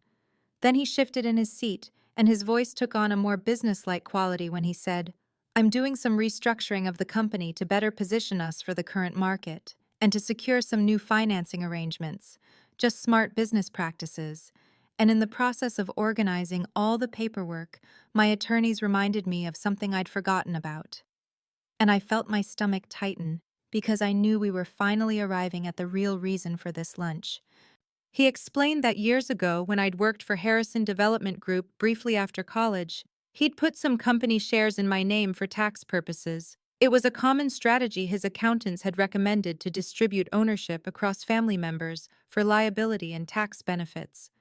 Then he shifted in his seat, and his voice took on a more businesslike quality when he said, "I'm doing some restructuring of the company to better position us for the current market, and to secure some new financing arrangements, just smart business practices. And in the process of organizing all the paperwork, my attorneys reminded me of something I'd forgotten about." And I felt my stomach tighten, because I knew we were finally arriving at the real reason for this lunch. He explained that years ago, when I'd worked for Harrison Development Group briefly after college, he'd put some company shares in my name for tax purposes. It was a common strategy his accountants had recommended to distribute ownership across family members for liability and tax benefits.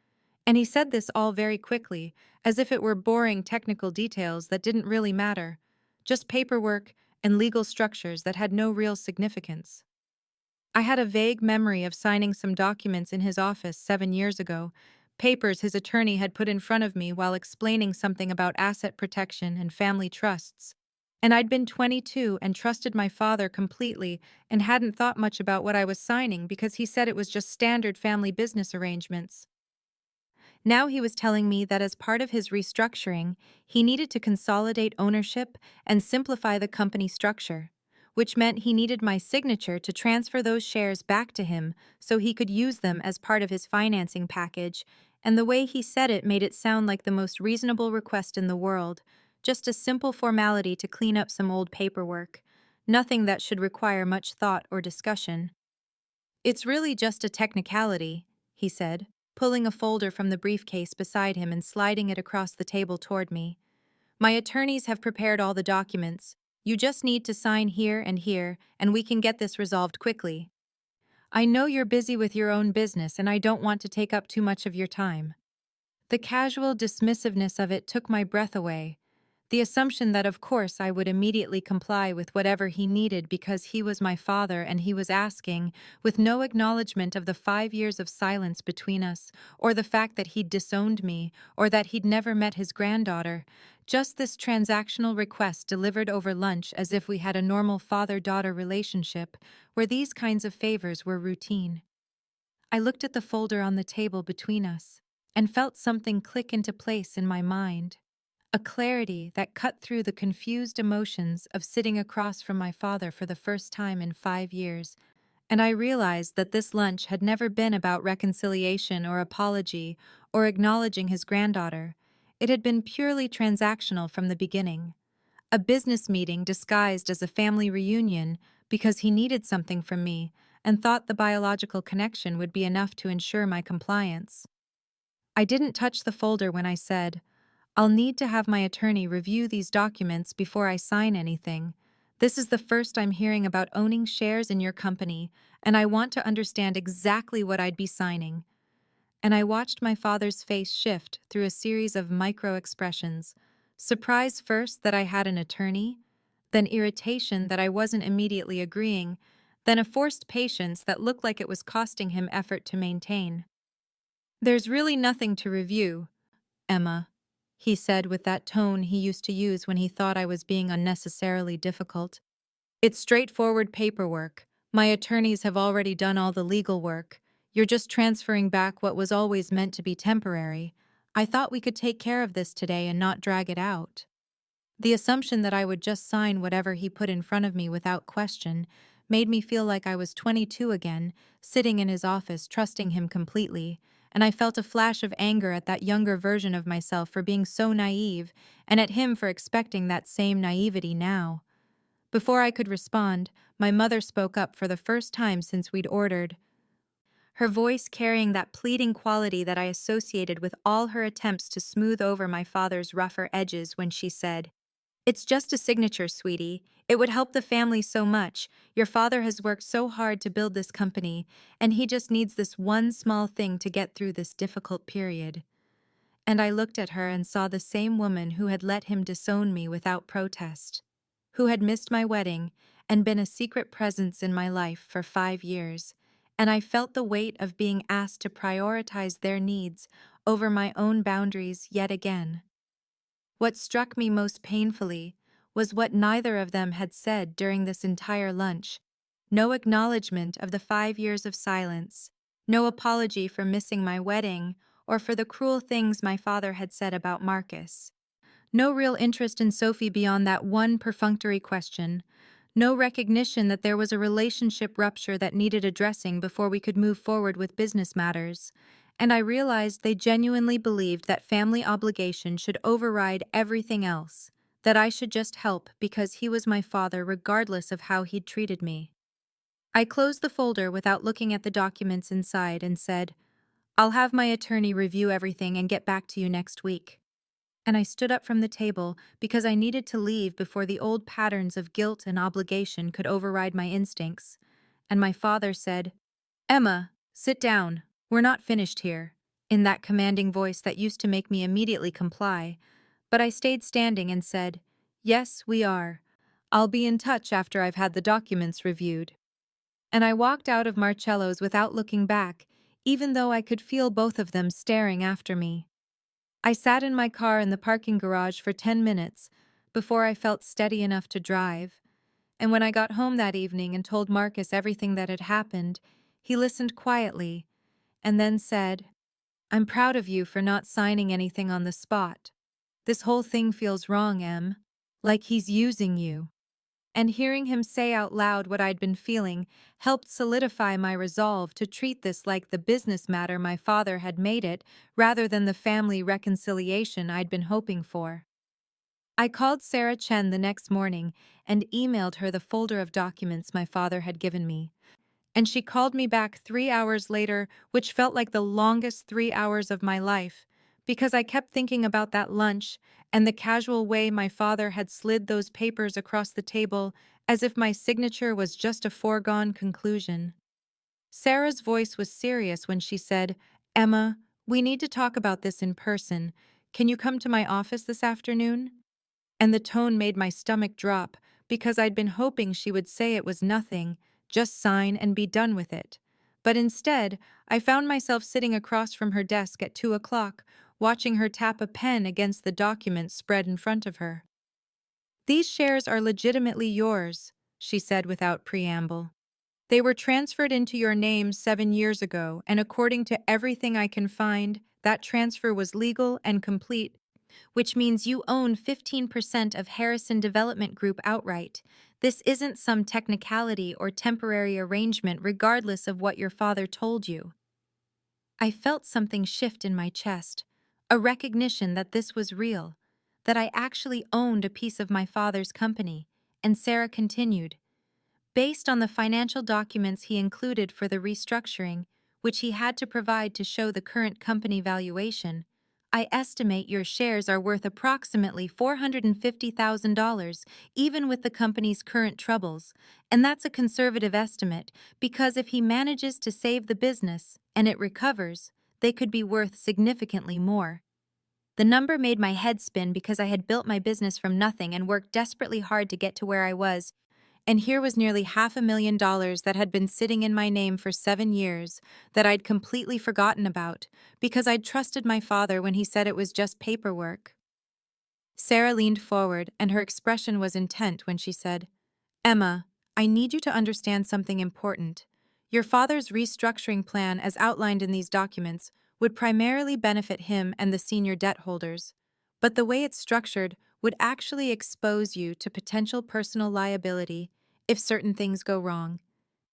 And he said this all very quickly, as if it were boring technical details that didn't really matter, just paperwork and legal structures that had no real significance. I had a vague memory of signing some documents in his office 7 years ago, papers his attorney had put in front of me while explaining something about asset protection and family trusts. And I'd been 22 and trusted my father completely and hadn't thought much about what I was signing because he said it was just standard family business arrangements. Now he was telling me that as part of his restructuring, he needed to consolidate ownership and simplify the company structure, which meant he needed my signature to transfer those shares back to him so he could use them as part of his financing package, and the way he said it made it sound like the most reasonable request in the world, just a simple formality to clean up some old paperwork, nothing that should require much thought or discussion. It's really just a technicality, he said, pulling a folder from the briefcase beside him and sliding it across the table toward me. My attorneys have prepared all the documents. You just need to sign here, and we can get this resolved quickly. I know you're busy with your own business, and I don't want to take up too much of your time. The casual dismissiveness of it took my breath away. The assumption that, of course, I would immediately comply with whatever he needed because he was my father and he was asking, with no acknowledgement of the 5 years of silence between us, or the fact that he'd disowned me, or that he'd never met his granddaughter. Just this transactional request delivered over lunch as if we had a normal father-daughter relationship, where these kinds of favors were routine. I looked at the folder on the table between us and felt something click into place in my mind. A clarity that cut through the confused emotions of sitting across from my father for the first time in 5 years, and I realized that this lunch had never been about reconciliation or apology or acknowledging his granddaughter. It had been purely transactional from the beginning. A business meeting disguised as a family reunion because he needed something from me and thought the biological connection would be enough to ensure my compliance. I didn't touch the folder when I said, I'll need to have my attorney review these documents before I sign anything. This is the first I'm hearing about owning shares in your company, and I want to understand exactly what I'd be signing. And I watched my father's face shift through a series of micro-expressions. Surprise first that I had an attorney, then irritation that I wasn't immediately agreeing, then a forced patience that looked like it was costing him effort to maintain. There's really nothing to review, Emma, he said with that tone he used to use when he thought I was being unnecessarily difficult. It's straightforward paperwork. My attorneys have already done all the legal work. You're just transferring back what was always meant to be temporary. I thought we could take care of this today and not drag it out. The assumption that I would just sign whatever he put in front of me without question made me feel like I was 22 again, sitting in his office trusting him completely, and I felt a flash of anger at that younger version of myself for being so naive, and at him for expecting that same naivety now. Before I could respond, my mother spoke up for the first time since we'd ordered, her voice carrying that pleading quality that I associated with all her attempts to smooth over my father's rougher edges when she said, "It's just a signature, sweetie. It would help the family so much. Your father has worked so hard to build this company, and he just needs this one small thing to get through this difficult period." And I looked at her and saw the same woman who had let him disown me without protest, who had missed my wedding and been a secret presence in my life for 5 years, and I felt the weight of being asked to prioritize their needs over my own boundaries yet again. What struck me most painfully was what neither of them had said during this entire lunch. No acknowledgement of the 5 years of silence, no apology for missing my wedding or for the cruel things my father had said about Marcus. No real interest in Sophie beyond that one perfunctory question. No recognition that there was a relationship rupture that needed addressing before we could move forward with business matters. And I realized they genuinely believed that family obligation should override everything else, that I should just help because he was my father regardless of how he'd treated me. I closed the folder without looking at the documents inside and said, "I'll have my attorney review everything and get back to you next week." And I stood up from the table because I needed to leave before the old patterns of guilt and obligation could override my instincts. And my father said, "Emma, sit down. We're not finished here," in that commanding voice that used to make me immediately comply. But I stayed standing and said, "Yes, we are. I'll be in touch after I've had the documents reviewed." and I walked out of Marcello's without looking back, even though I could feel both of them staring after me. I sat in my car in the parking garage for 10 minutes before I felt steady enough to drive, and when I got home that evening and told Marcus everything that had happened, he listened quietly and then said, "I'm proud of you for not signing anything on the spot. This whole thing feels wrong, Em. Like he's using you." And hearing him say out loud what I'd been feeling helped solidify my resolve to treat this like the business matter my father had made it, rather than the family reconciliation I'd been hoping for. I called Sarah Chen the next morning and emailed her the folder of documents my father had given me. And she called me back 3 hours later, which felt like the longest 3 hours of my life, because I kept thinking about that lunch and the casual way my father had slid those papers across the table as if my signature was just a foregone conclusion. Sarah's voice was serious when she said, "Emma, we need to talk about this in person. Can you come to my office this afternoon?" And the tone made my stomach drop, because I'd been hoping she would say it was nothing, just sign and be done with it. But instead, I found myself sitting across from her desk at 2 o'clock, watching her tap a pen against the documents spread in front of her. "These shares are legitimately yours," she said without preamble. "They were transferred into your name 7 years ago, and according to everything I can find, that transfer was legal and complete, which means you own 15% of Harrison Development Group outright. This isn't some technicality or temporary arrangement regardless of what your father told you." I felt something shift in my chest, a recognition that this was real, that I actually owned a piece of my father's company, and Sarah continued. "Based on the financial documents he included for the restructuring, which he had to provide to show the current company valuation, I estimate your shares are worth approximately $450,000, even with the company's current troubles, and that's a conservative estimate because if he manages to save the business and it recovers, they could be worth significantly more." The number made my head spin because I had built my business from nothing and worked desperately hard to get to where I was, and here was nearly $500,000 that had been sitting in my name for 7 years that I'd completely forgotten about because I'd trusted my father when he said it was just paperwork. Sarah leaned forward, and her expression was intent when she said, "Emma, I need you to understand something important. Your father's restructuring plan, as outlined in these documents, would primarily benefit him and the senior debt holders. But the way it's structured would actually expose you to potential personal liability if certain things go wrong.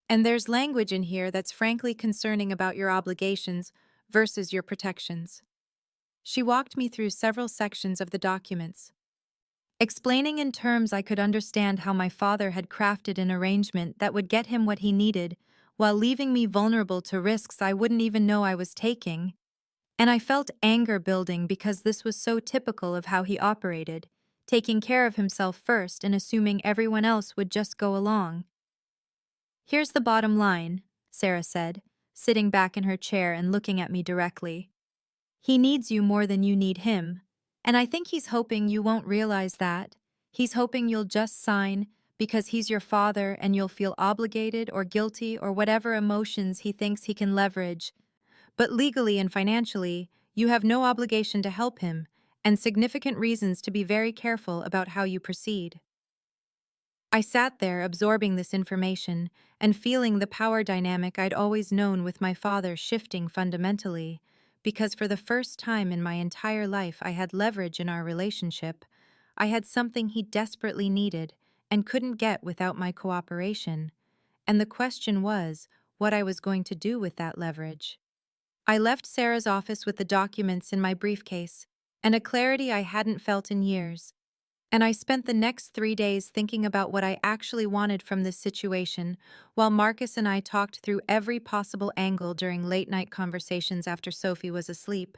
And there's language in here that's frankly concerning about your obligations versus your protections." She walked me through several sections of the documents, explaining in terms I could understand how my father had crafted an arrangement that would get him what he needed while leaving me vulnerable to risks I wouldn't even know I was taking. And I felt anger building because this was so typical of how he operated, taking care of himself first and assuming everyone else would just go along. "Here's the bottom line," Sarah said, sitting back in her chair and looking at me directly. "He needs you more than you need him. And I think he's hoping you won't realize that. He's hoping you'll just sign because he's your father and you'll feel obligated or guilty or whatever emotions he thinks he can leverage. But legally and financially, you have no obligation to help him, and significant reasons to be very careful about how you proceed." I sat there absorbing this information and feeling the power dynamic I'd always known with my father shifting fundamentally, because for the first time in my entire life I had leverage in our relationship. I had something he desperately needed and couldn't get without my cooperation. And the question was what I was going to do with that leverage. I left Sarah's office with the documents in my briefcase, and a clarity I hadn't felt in years. And I spent the next 3 days thinking about what I actually wanted from this situation, while Marcus and I talked through every possible angle during late-night conversations after Sophie was asleep.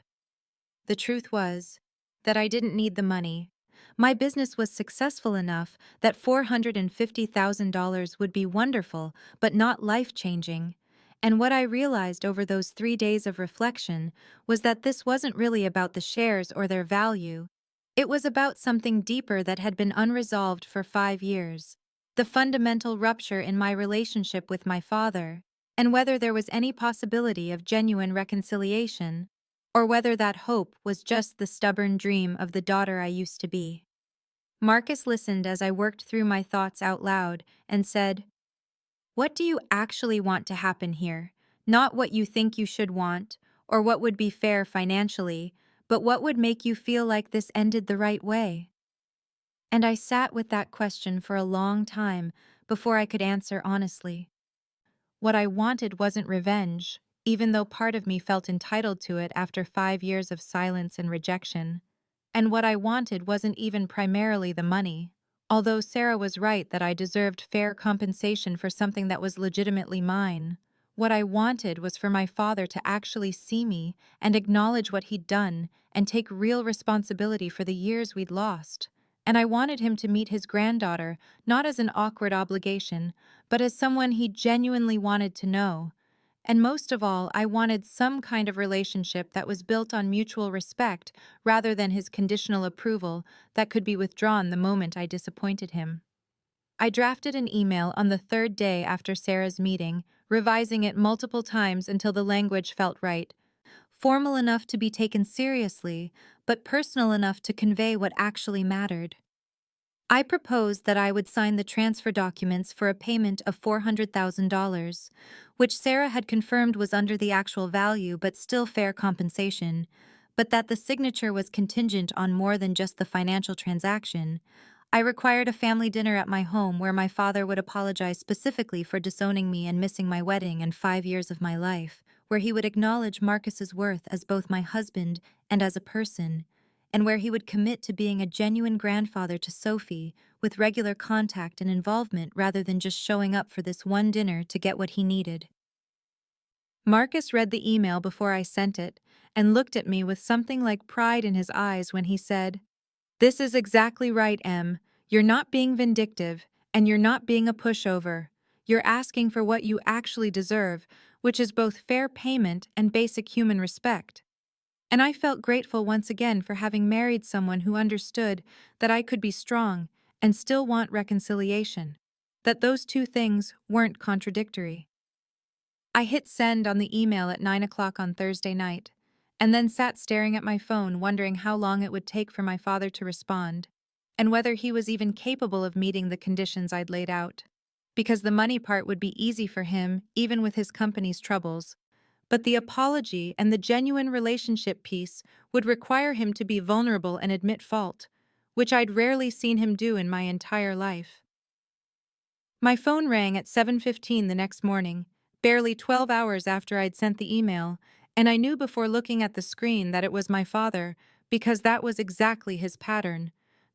The truth was that I didn't need the money. My business was successful enough that $450,000 would be wonderful, but not life-changing. And what I realized over those 3 days of reflection was that this wasn't really about the shares or their value. It was about something deeper that had been unresolved for 5 years. the fundamental rupture in my relationship with my father, and whether there was any possibility of genuine reconciliation, or whether that hope was just the stubborn dream of the daughter I used to be. Marcus listened as I worked through my thoughts out loud and said, "What do you actually want to happen here? Not what you think you should want, or what would be fair financially, but what would make you feel like this ended the right way?" And I sat with that question for a long time before I could answer honestly. What I wanted wasn't revenge, even though part of me felt entitled to it after 5 years of silence and rejection. And what I wanted wasn't even primarily the money, although Sarah was right that I deserved fair compensation for something that was legitimately mine. What I wanted was for my father to actually see me and acknowledge what he'd done and take real responsibility for the years we'd lost. And I wanted him to meet his granddaughter, not as an awkward obligation, but as someone he genuinely wanted to know. And most of all, I wanted some kind of relationship that was built on mutual respect rather than his conditional approval that could be withdrawn the moment I disappointed him. I drafted an email on the third day after Sarah's meeting, revising it multiple times until the language felt right, formal enough to be taken seriously, but personal enough to convey what actually mattered. I proposed that I would sign the transfer documents for a payment of $400,000, which Sarah had confirmed was under the actual value but still fair compensation, but that the signature was contingent on more than just the financial transaction. I required a family dinner at my home where my father would apologize specifically for disowning me and missing my wedding and 5 years of my life, where he would acknowledge Marcus's worth as both my husband and as a person, and where he would commit to being a genuine grandfather to Sophie, with regular contact and involvement rather than just showing up for this one dinner to get what he needed. Marcus read the email before I sent it and looked at me with something like pride in his eyes when he said, "This is exactly right, Em. You're not being vindictive, and you're not being a pushover. You're asking for what you actually deserve, which is both fair payment and basic human respect." And I felt grateful once again for having married someone who understood that I could be strong and still want reconciliation, that those two things weren't contradictory. I hit send on the email at 9 o'clock on Thursday night, and then sat staring at my phone wondering how long it would take for my father to respond, and whether he was even capable of meeting the conditions I'd laid out. Because the money part would be easy for him, even with his company's troubles. But the apology and the genuine relationship piece would require him to be vulnerable and admit fault, which I'd rarely seen him do in my entire life. My phone rang at 7:15 the next morning, barely 12 hours after I'd sent the email, and I knew before looking at the screen that it was my father, because that was exactly his pattern: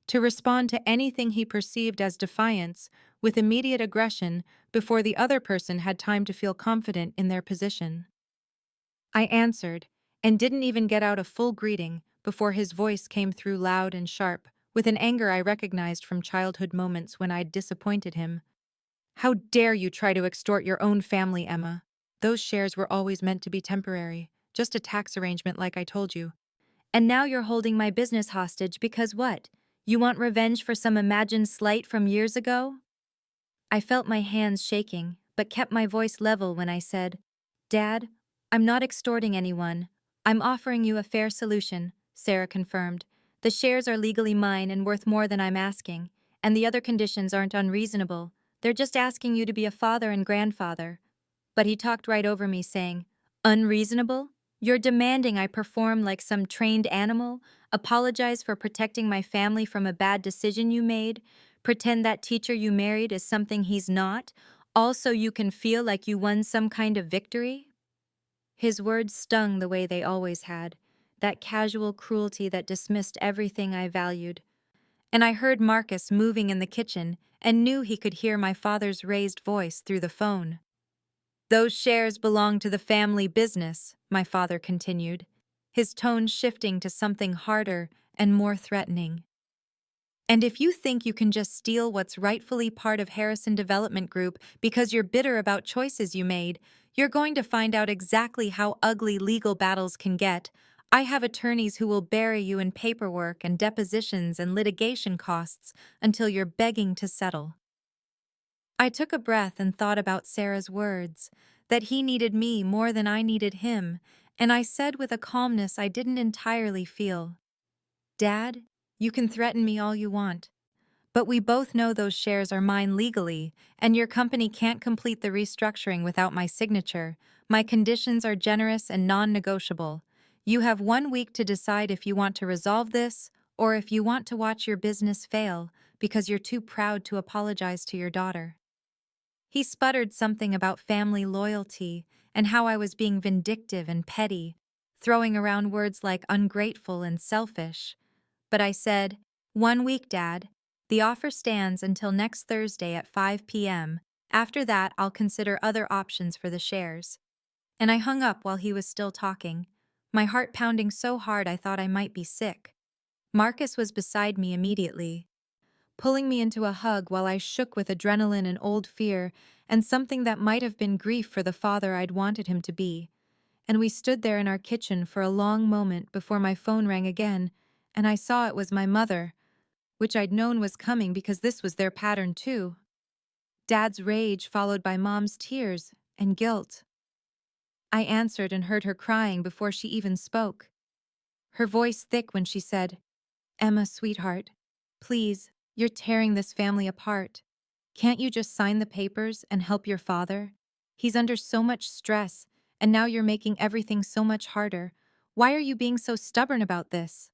to respond to anything he perceived as defiance with immediate aggression before the other person had time to feel confident in their position. I answered, and didn't even get out a full greeting before his voice came through loud and sharp, with an anger I recognized from childhood moments when I'd disappointed him. "How dare you try to extort your own family, Emma? Those shares were always meant to be temporary, just a tax arrangement like I told you. And now you're holding my business hostage because what? You want revenge for some imagined slight from years ago?" I felt my hands shaking, but kept my voice level when I said, "Dad, I'm not extorting anyone. I'm offering you a fair solution," Sarah confirmed. "The shares are legally mine and worth more than I'm asking, and the other conditions aren't unreasonable. They're just asking you to be a father and grandfather." But he talked right over me, saying, "Unreasonable? You're demanding I perform like some trained animal, apologize for protecting my family from a bad decision you made, pretend that teacher you married is something he's not, all so you can feel like you won some kind of victory?" His words stung the way they always had, that casual cruelty that dismissed everything I valued. And I heard Marcus moving in the kitchen and knew he could hear my father's raised voice through the phone. "Those shares belong to the family business," my father continued, his tone shifting to something harder and more threatening. "And if you think you can just steal what's rightfully part of Harrison Development Group because you're bitter about choices you made, you're going to find out exactly how ugly legal battles can get. I have attorneys who will bury you in paperwork and depositions and litigation costs until you're begging to settle." I took a breath and thought about Sarah's words, that he needed me more than I needed him, and I said with a calmness I didn't entirely feel, "Dad, you can threaten me all you want, but we both know those shares are mine legally, and your company can't complete the restructuring without my signature. My conditions are generous and non-negotiable. You have 1 week to decide if you want to resolve this, or if you want to watch your business fail because you're too proud to apologize to your daughter." He sputtered something about family loyalty and how I was being vindictive and petty, throwing around words like ungrateful and selfish. But I said, "1 week, Dad. The offer stands until next Thursday at 5 p.m. After that, I'll consider other options for the shares." And I hung up while he was still talking, my heart pounding so hard I thought I might be sick. Marcus was beside me immediately, pulling me into a hug while I shook with adrenaline and old fear and something that might have been grief for the father I'd wanted him to be. And we stood there in our kitchen for a long moment before my phone rang again, and I saw it was my mother, which I'd known was coming because this was their pattern too. Dad's rage followed by Mom's tears and guilt. I answered and heard her crying before she even spoke, her voice thick when she said, "Emma, sweetheart, please, you're tearing this family apart. Can't you just sign the papers and help your father? He's under so much stress, and now you're making everything so much harder. Why are you being so stubborn about this?"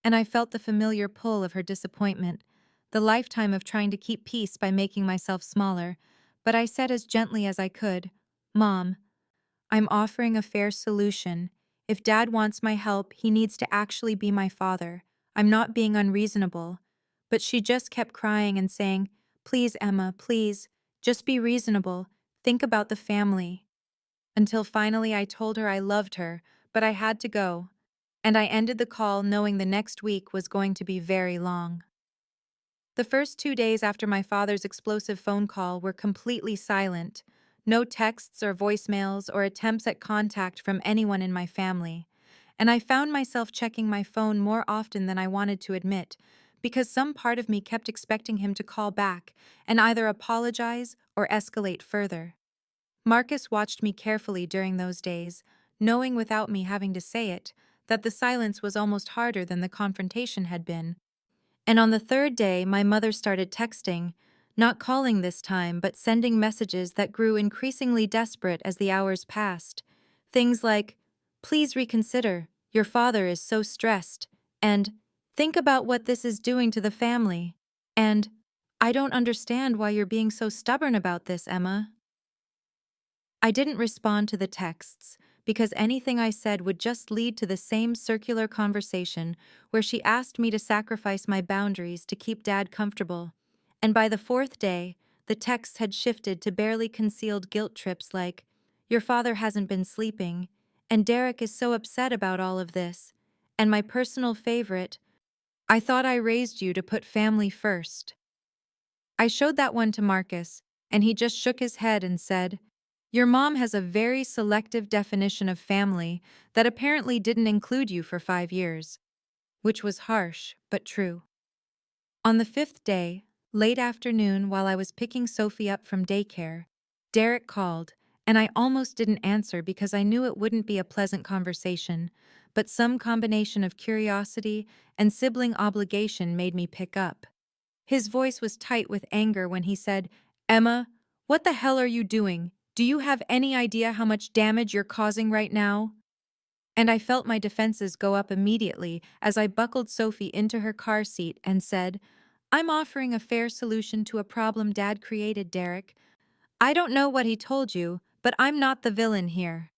And I felt the familiar pull of her disappointment, the lifetime of trying to keep peace by making myself smaller, but I said as gently as I could, "Mom, I'm offering a fair solution. If Dad wants my help, he needs to actually be my father. I'm not being unreasonable." But she just kept crying and saying, "Please, Emma, please, just be reasonable. Think about the family." Until finally I told her I loved her, but I had to go. And I ended the call knowing the next week was going to be very long. The first 2 days after my father's explosive phone call were completely silent. No texts or voicemails or attempts at contact from anyone in my family. And I found myself checking my phone more often than I wanted to admit, because some part of me kept expecting him to call back and either apologize or escalate further. Marcus watched me carefully during those days, knowing without me having to say it, that the silence was almost harder than the confrontation had been. And on the third day, my mother started texting, not calling this time, but sending messages that grew increasingly desperate as the hours passed. Things like, "Please reconsider, your father is so stressed," and "Think about what this is doing to the family," and "I don't understand why you're being so stubborn about this, Emma." I didn't respond to the texts, because anything I said would just lead to the same circular conversation where she asked me to sacrifice my boundaries to keep Dad comfortable. And by the fourth day, the texts had shifted to barely concealed guilt trips like, "Your father hasn't been sleeping," and "Derek is so upset about all of this," and my personal favorite, "I thought I raised you to put family first." I showed that one to Marcus, and he just shook his head and said, "Your mom has a very selective definition of family that apparently didn't include you for 5 years," which was harsh, but true. On the fifth day, late afternoon while I was picking Sophie up from daycare, Derek called, and I almost didn't answer because I knew it wouldn't be a pleasant conversation, but some combination of curiosity and sibling obligation made me pick up. His voice was tight with anger when he said, "Emma, what the hell are you doing? Do you have any idea how much damage you're causing right now?" And I felt my defenses go up immediately as I buckled Sophie into her car seat and said, "I'm offering a fair solution to a problem Dad created, Derek. I don't know what he told you, but I'm not the villain here."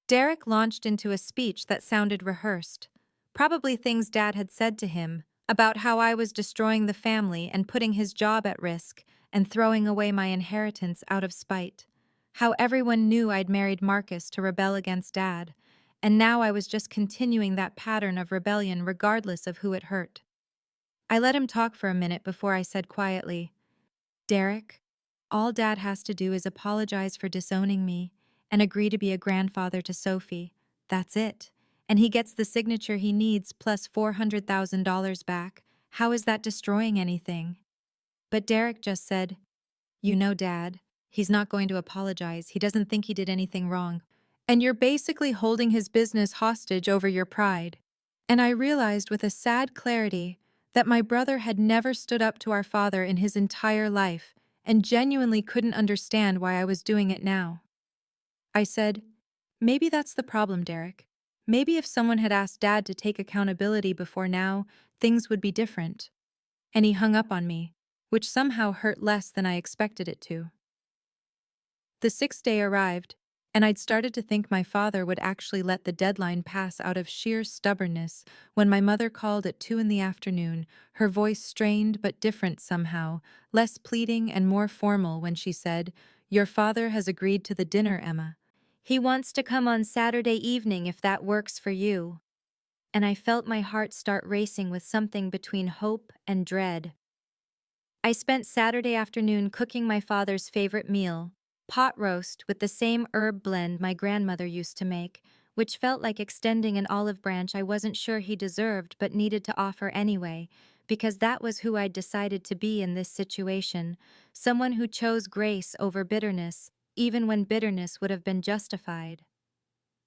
Derek launched into a speech that sounded rehearsed, probably things Dad had said to him, about how I was destroying the family and putting his job at risk and throwing away my inheritance out of spite. How everyone knew I'd married Marcus to rebel against Dad, and now I was just continuing that pattern of rebellion regardless of who it hurt. I let him talk for a minute before I said quietly, "Derek, all Dad has to do is apologize for disowning me and agree to be a grandfather to Sophie. That's it. And he gets the signature he needs plus $400,000 back. How is that destroying anything?" But Derek just said, You know, Dad, he's not going to apologize. He doesn't think he did anything wrong. And you're basically holding his business hostage over your pride. And I realized with a sad clarity that my brother had never stood up to our father in his entire life and genuinely couldn't understand why I was doing it now. I said, maybe that's the problem, Derek. Maybe if someone had asked Dad to take accountability before now, things would be different. And he hung up on me, which somehow hurt less than I expected it to. The sixth day arrived, and I'd started to think my father would actually let the deadline pass out of sheer stubbornness when my mother called at 2 in the afternoon, her voice strained but different somehow, less pleading and more formal when she said, "Your father has agreed to the dinner, Emma. He wants to come on Saturday evening if that works for you." And I felt my heart start racing with something between hope and dread. I spent Saturday afternoon cooking my father's favorite meal, pot roast with the same herb blend my grandmother used to make, which felt like extending an olive branch I wasn't sure he deserved but needed to offer anyway, because that was who I'd decided to be in this situation, someone who chose grace over bitterness, even when bitterness would have been justified.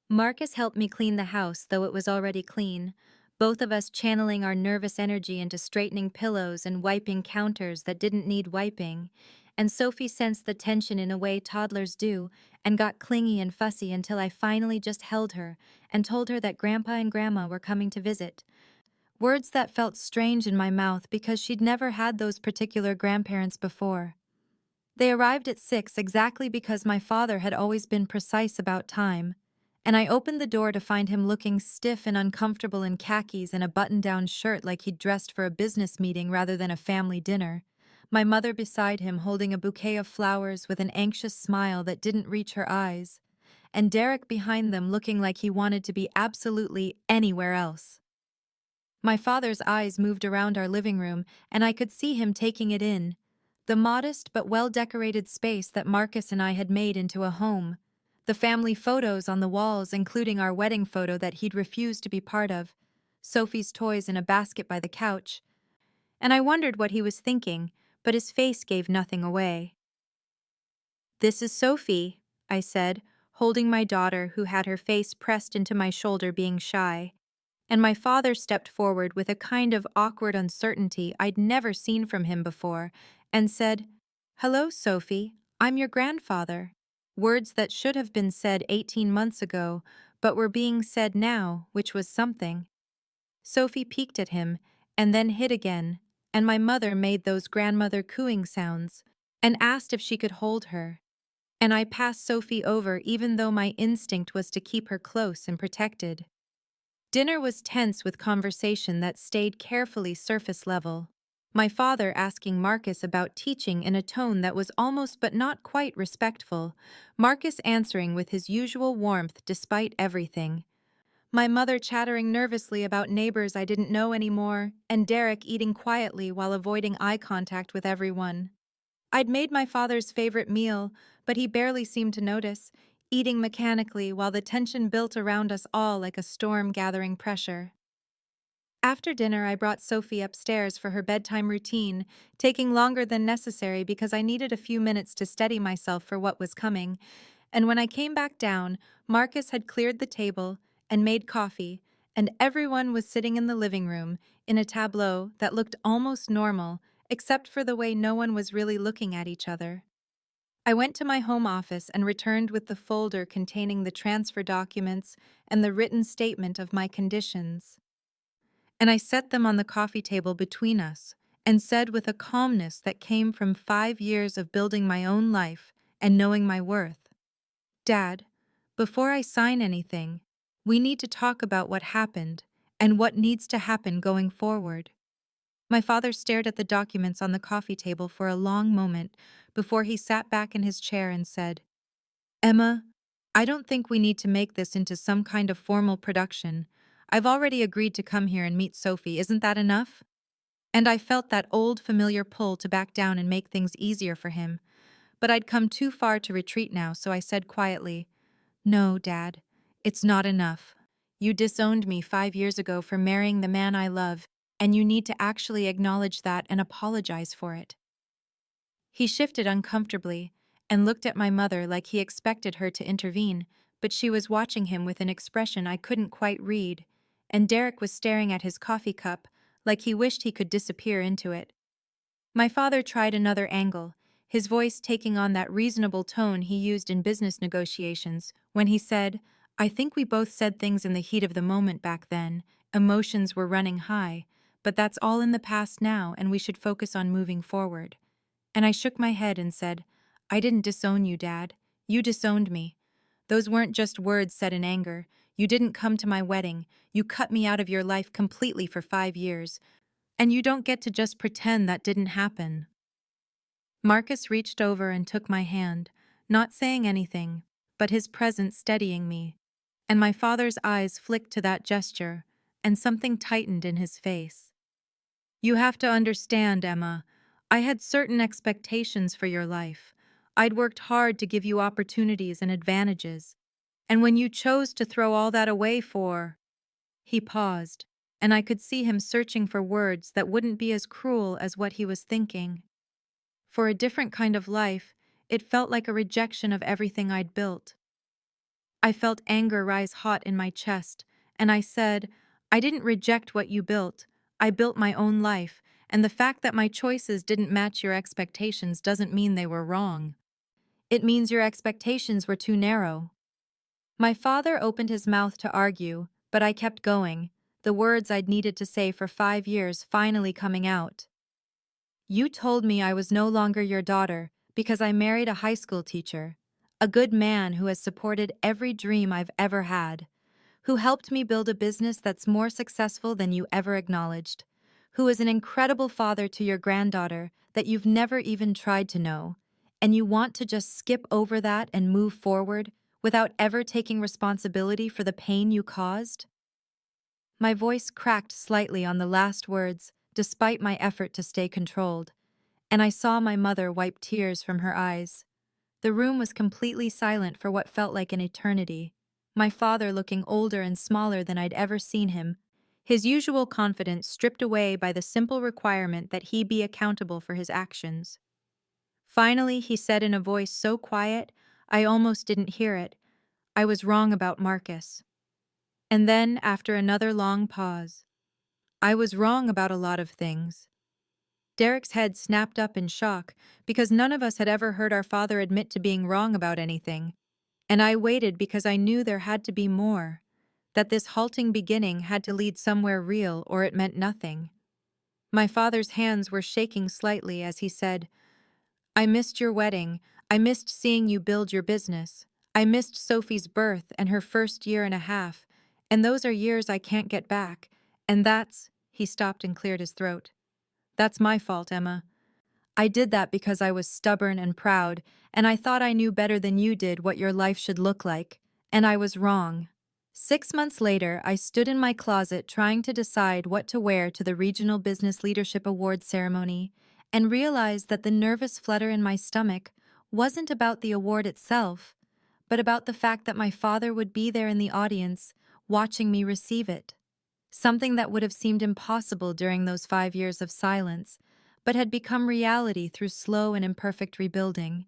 Marcus helped me clean the house, though it was already clean, both of us channeling our nervous energy into straightening pillows and wiping counters that didn't need wiping, and Sophie sensed the tension in a way toddlers do and got clingy and fussy until I finally just held her and told her that Grandpa and Grandma were coming to visit. Words that felt strange in my mouth because she'd never had those particular grandparents before. They arrived at 6 exactly because my father had always been precise about time, and I opened the door to find him looking stiff and uncomfortable in khakis and a button-down shirt like he'd dressed for a business meeting rather than a family dinner, my mother beside him holding a bouquet of flowers with an anxious smile that didn't reach her eyes, and Derek behind them looking like he wanted to be absolutely anywhere else. My father's eyes moved around our living room, and I could see him taking it in, the modest but well-decorated space that Marcus and I had made into a home, the family photos on the walls including our wedding photo that he'd refused to be part of, Sophie's toys in a basket by the couch, and I wondered what he was thinking, but his face gave nothing away. "This is Sophie," I said, holding my daughter who had her face pressed into my shoulder being shy, and my father stepped forward with a kind of awkward uncertainty I'd never seen from him before and said, "Hello, Sophie, I'm your grandfather." Words that should have been said 18 months ago, but were being said now, which was something. Sophie peeked at him, and then hid again, and my mother made those grandmother cooing sounds, and asked if she could hold her. And I passed Sophie over even though my instinct was to keep her close and protected. Dinner was tense with conversation that stayed carefully surface level. My father asking Marcus about teaching in a tone that was almost but not quite respectful, Marcus answering with his usual warmth despite everything. My mother chattering nervously about neighbors I didn't know anymore, and Derek eating quietly while avoiding eye contact with everyone. I'd made my father's favorite meal, but he barely seemed to notice, eating mechanically while the tension built around us all like a storm gathering pressure. After dinner, I brought Sophie upstairs for her bedtime routine, taking longer than necessary because I needed a few minutes to steady myself for what was coming, and when I came back down, Marcus had cleared the table and made coffee, and everyone was sitting in the living room in a tableau that looked almost normal, except for the way no one was really looking at each other. I went to my home office and returned with the folder containing the transfer documents and the written statement of my conditions. And I set them on the coffee table between us and said with a calmness that came from 5 years of building my own life and knowing my worth, "Dad, before I sign anything, we need to talk about what happened and what needs to happen going forward." My father stared at the documents on the coffee table for a long moment before he sat back in his chair and said, "Emma, I don't think we need to make this into some kind of formal production. I've already agreed to come here and meet Sophie. Isn't that enough?" And I felt that old familiar pull to back down and make things easier for him. But I'd come too far to retreat now, so I said quietly, "No, Dad, it's not enough. You disowned me 5 years ago for marrying the man I love, and you need to actually acknowledge that and apologize for it." He shifted uncomfortably and looked at my mother like he expected her to intervene, but she was watching him with an expression I couldn't quite read, and Derek was staring at his coffee cup like he wished he could disappear into it. My father tried another angle, his voice taking on that reasonable tone he used in business negotiations when he said, "I think we both said things in the heat of the moment back then, emotions were running high, but that's all in the past now and we should focus on moving forward." And I shook my head and said, "I didn't disown you, Dad. You disowned me. Those weren't just words said in anger. You didn't come to my wedding. You cut me out of your life completely for 5 years. And you don't get to just pretend that didn't happen." Marcus reached over and took my hand, not saying anything, but his presence steadying me. And my father's eyes flicked to that gesture, and something tightened in his face. "You have to understand, Emma. I had certain expectations for your life. I'd worked hard to give you opportunities and advantages. And when you chose to throw all that away for—" He paused, and I could see him searching for words that wouldn't be as cruel as what he was thinking. For a different kind of life, it felt like a rejection of everything I'd built. I felt anger rise hot in my chest, and I said, "I didn't reject what you built. I built my own life, and the fact that my choices didn't match your expectations doesn't mean they were wrong. It means your expectations were too narrow." My father opened his mouth to argue, but I kept going, the words I'd needed to say for 5 years finally coming out. "You told me I was no longer your daughter because I married a high school teacher, a good man who has supported every dream I've ever had, who helped me build a business that's more successful than you ever acknowledged, who is an incredible father to your granddaughter that you've never even tried to know, and you want to just skip over that and move forward without ever taking responsibility for the pain you caused?" My voice cracked slightly on the last words, despite my effort to stay controlled, and I saw my mother wipe tears from her eyes. The room was completely silent for what felt like an eternity, my father looking older and smaller than I'd ever seen him, his usual confidence stripped away by the simple requirement that he be accountable for his actions. Finally, he said in a voice so quiet, I almost didn't hear it, "I was wrong about Marcus." And then, after another long pause, "I was wrong about a lot of things." Derek's head snapped up in shock, because none of us had ever heard our father admit to being wrong about anything. And I waited because I knew there had to be more, that this halting beginning had to lead somewhere real or it meant nothing. My father's hands were shaking slightly as he said, "I missed your wedding. I missed seeing you build your business. I missed Sophie's birth and her first year and a half, and those are years I can't get back. And that's—" He stopped and cleared his throat. "That's my fault, Emma. I did that because I was stubborn and proud, and I thought I knew better than you did what your life should look like, and I was wrong." 6 months later, I stood in my closet trying to decide what to wear to the Regional Business Leadership Awards ceremony, and realized that the nervous flutter in my stomach wasn't about the award itself, but about the fact that my father would be there in the audience, watching me receive it. Something that would have seemed impossible during those 5 years of silence, but had become reality through slow and imperfect rebuilding.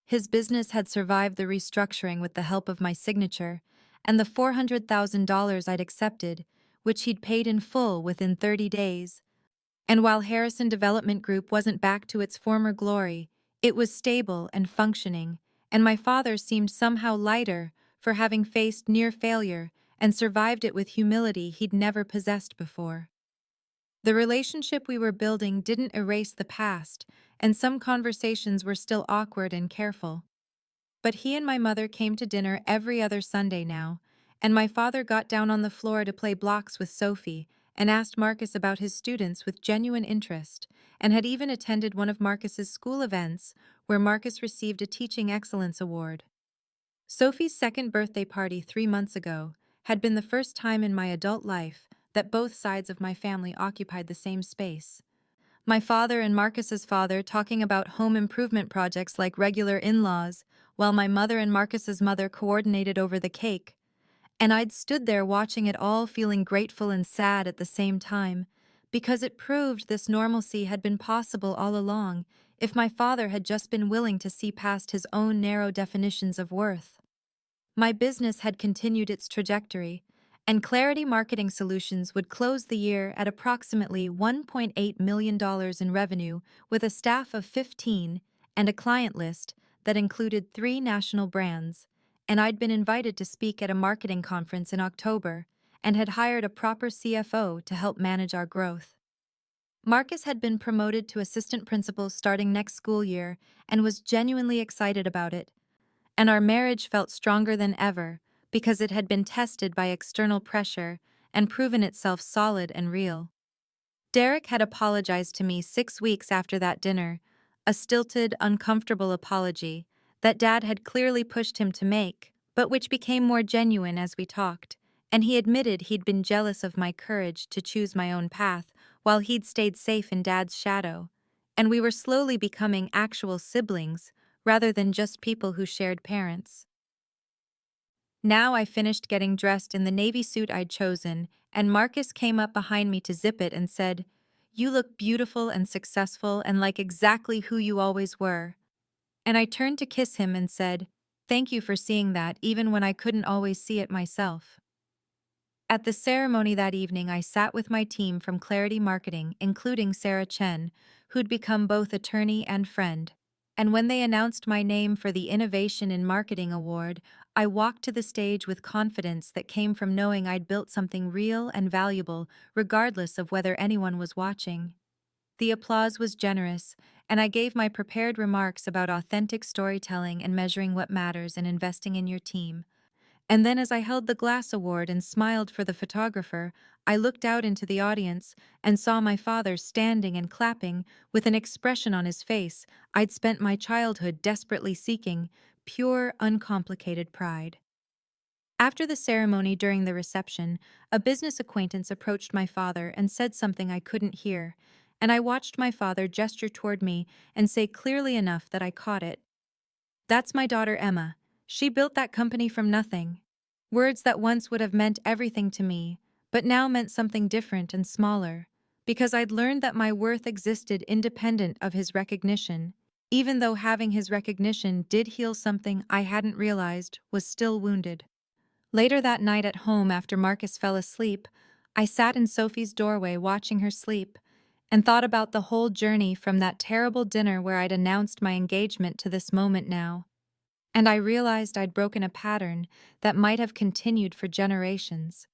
His business had survived the restructuring with the help of my signature, and the $400,000 I'd accepted, which he'd paid in full within 30 days. And while Harrison Development Group wasn't back to its former glory, it was stable and functioning, and my father seemed somehow lighter for having faced near failure and survived it with humility he'd never possessed before. The relationship we were building didn't erase the past, and some conversations were still awkward and careful. But he and my mother came to dinner every other Sunday now, and my father got down on the floor to play blocks with Sophie and asked Marcus about his students with genuine interest, and had even attended one of Marcus's school events where Marcus received a Teaching Excellence Award. Sophie's second birthday party 3 months ago had been the first time in my adult life that both sides of my family occupied the same space. My father and Marcus's father talking about home improvement projects like regular in-laws, while my mother and Marcus's mother coordinated over the cake. And I'd stood there watching it all, feeling grateful and sad at the same time, because it proved this normalcy had been possible all along, if my father had just been willing to see past his own narrow definitions of worth. My business had continued its trajectory, and Clarity Marketing Solutions would close the year at approximately $1.8 million in revenue with a staff of 15 and a client list that included 3 national brands, and I'd been invited to speak at a marketing conference in October and had hired a proper CFO to help manage our growth. Marcus had been promoted to assistant principal starting next school year and was genuinely excited about it, and our marriage felt stronger than ever because it had been tested by external pressure and proven itself solid and real. Derek had apologized to me 6 weeks after that dinner, a stilted, uncomfortable apology that Dad had clearly pushed him to make, but which became more genuine as we talked, and he admitted he'd been jealous of my courage to choose my own path while he'd stayed safe in Dad's shadow, and we were slowly becoming actual siblings rather than just people who shared parents. Now I finished getting dressed in the navy suit I'd chosen, and Marcus came up behind me to zip it and said, "You look beautiful and successful and like exactly who you always were." And I turned to kiss him and said, "Thank you for seeing that even when I couldn't always see it myself." At the ceremony that evening, I sat with my team from Clarity Marketing, including Sarah Chen, who'd become both attorney and friend. And when they announced my name for the Innovation in Marketing Award, I walked to the stage with confidence that came from knowing I'd built something real and valuable, regardless of whether anyone was watching. The applause was generous, and I gave my prepared remarks about authentic storytelling and measuring what matters and investing in your team. And then, as I held the glass award and smiled for the photographer, I looked out into the audience and saw my father standing and clapping with an expression on his face I'd spent my childhood desperately seeking, pure, uncomplicated pride. After the ceremony, during the reception, a business acquaintance approached my father and said something I couldn't hear, and I watched my father gesture toward me and say clearly enough that I caught it, "That's my daughter Emma. She built that company from nothing." Words that once would have meant everything to me, but now meant something different and smaller, because I'd learned that my worth existed independent of his recognition, even though having his recognition did heal something I hadn't realized was still wounded. Later that night at home, after Marcus fell asleep, I sat in Sophie's doorway watching her sleep and thought about the whole journey from that terrible dinner where I'd announced my engagement to this moment now. And I realized I'd broken a pattern that might have continued for generations.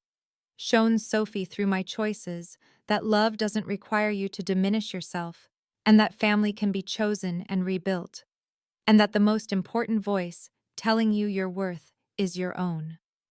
Shown Sophie through my choices that love doesn't require you to diminish yourself, and that family can be chosen and rebuilt, and that the most important voice telling you your worth is your own.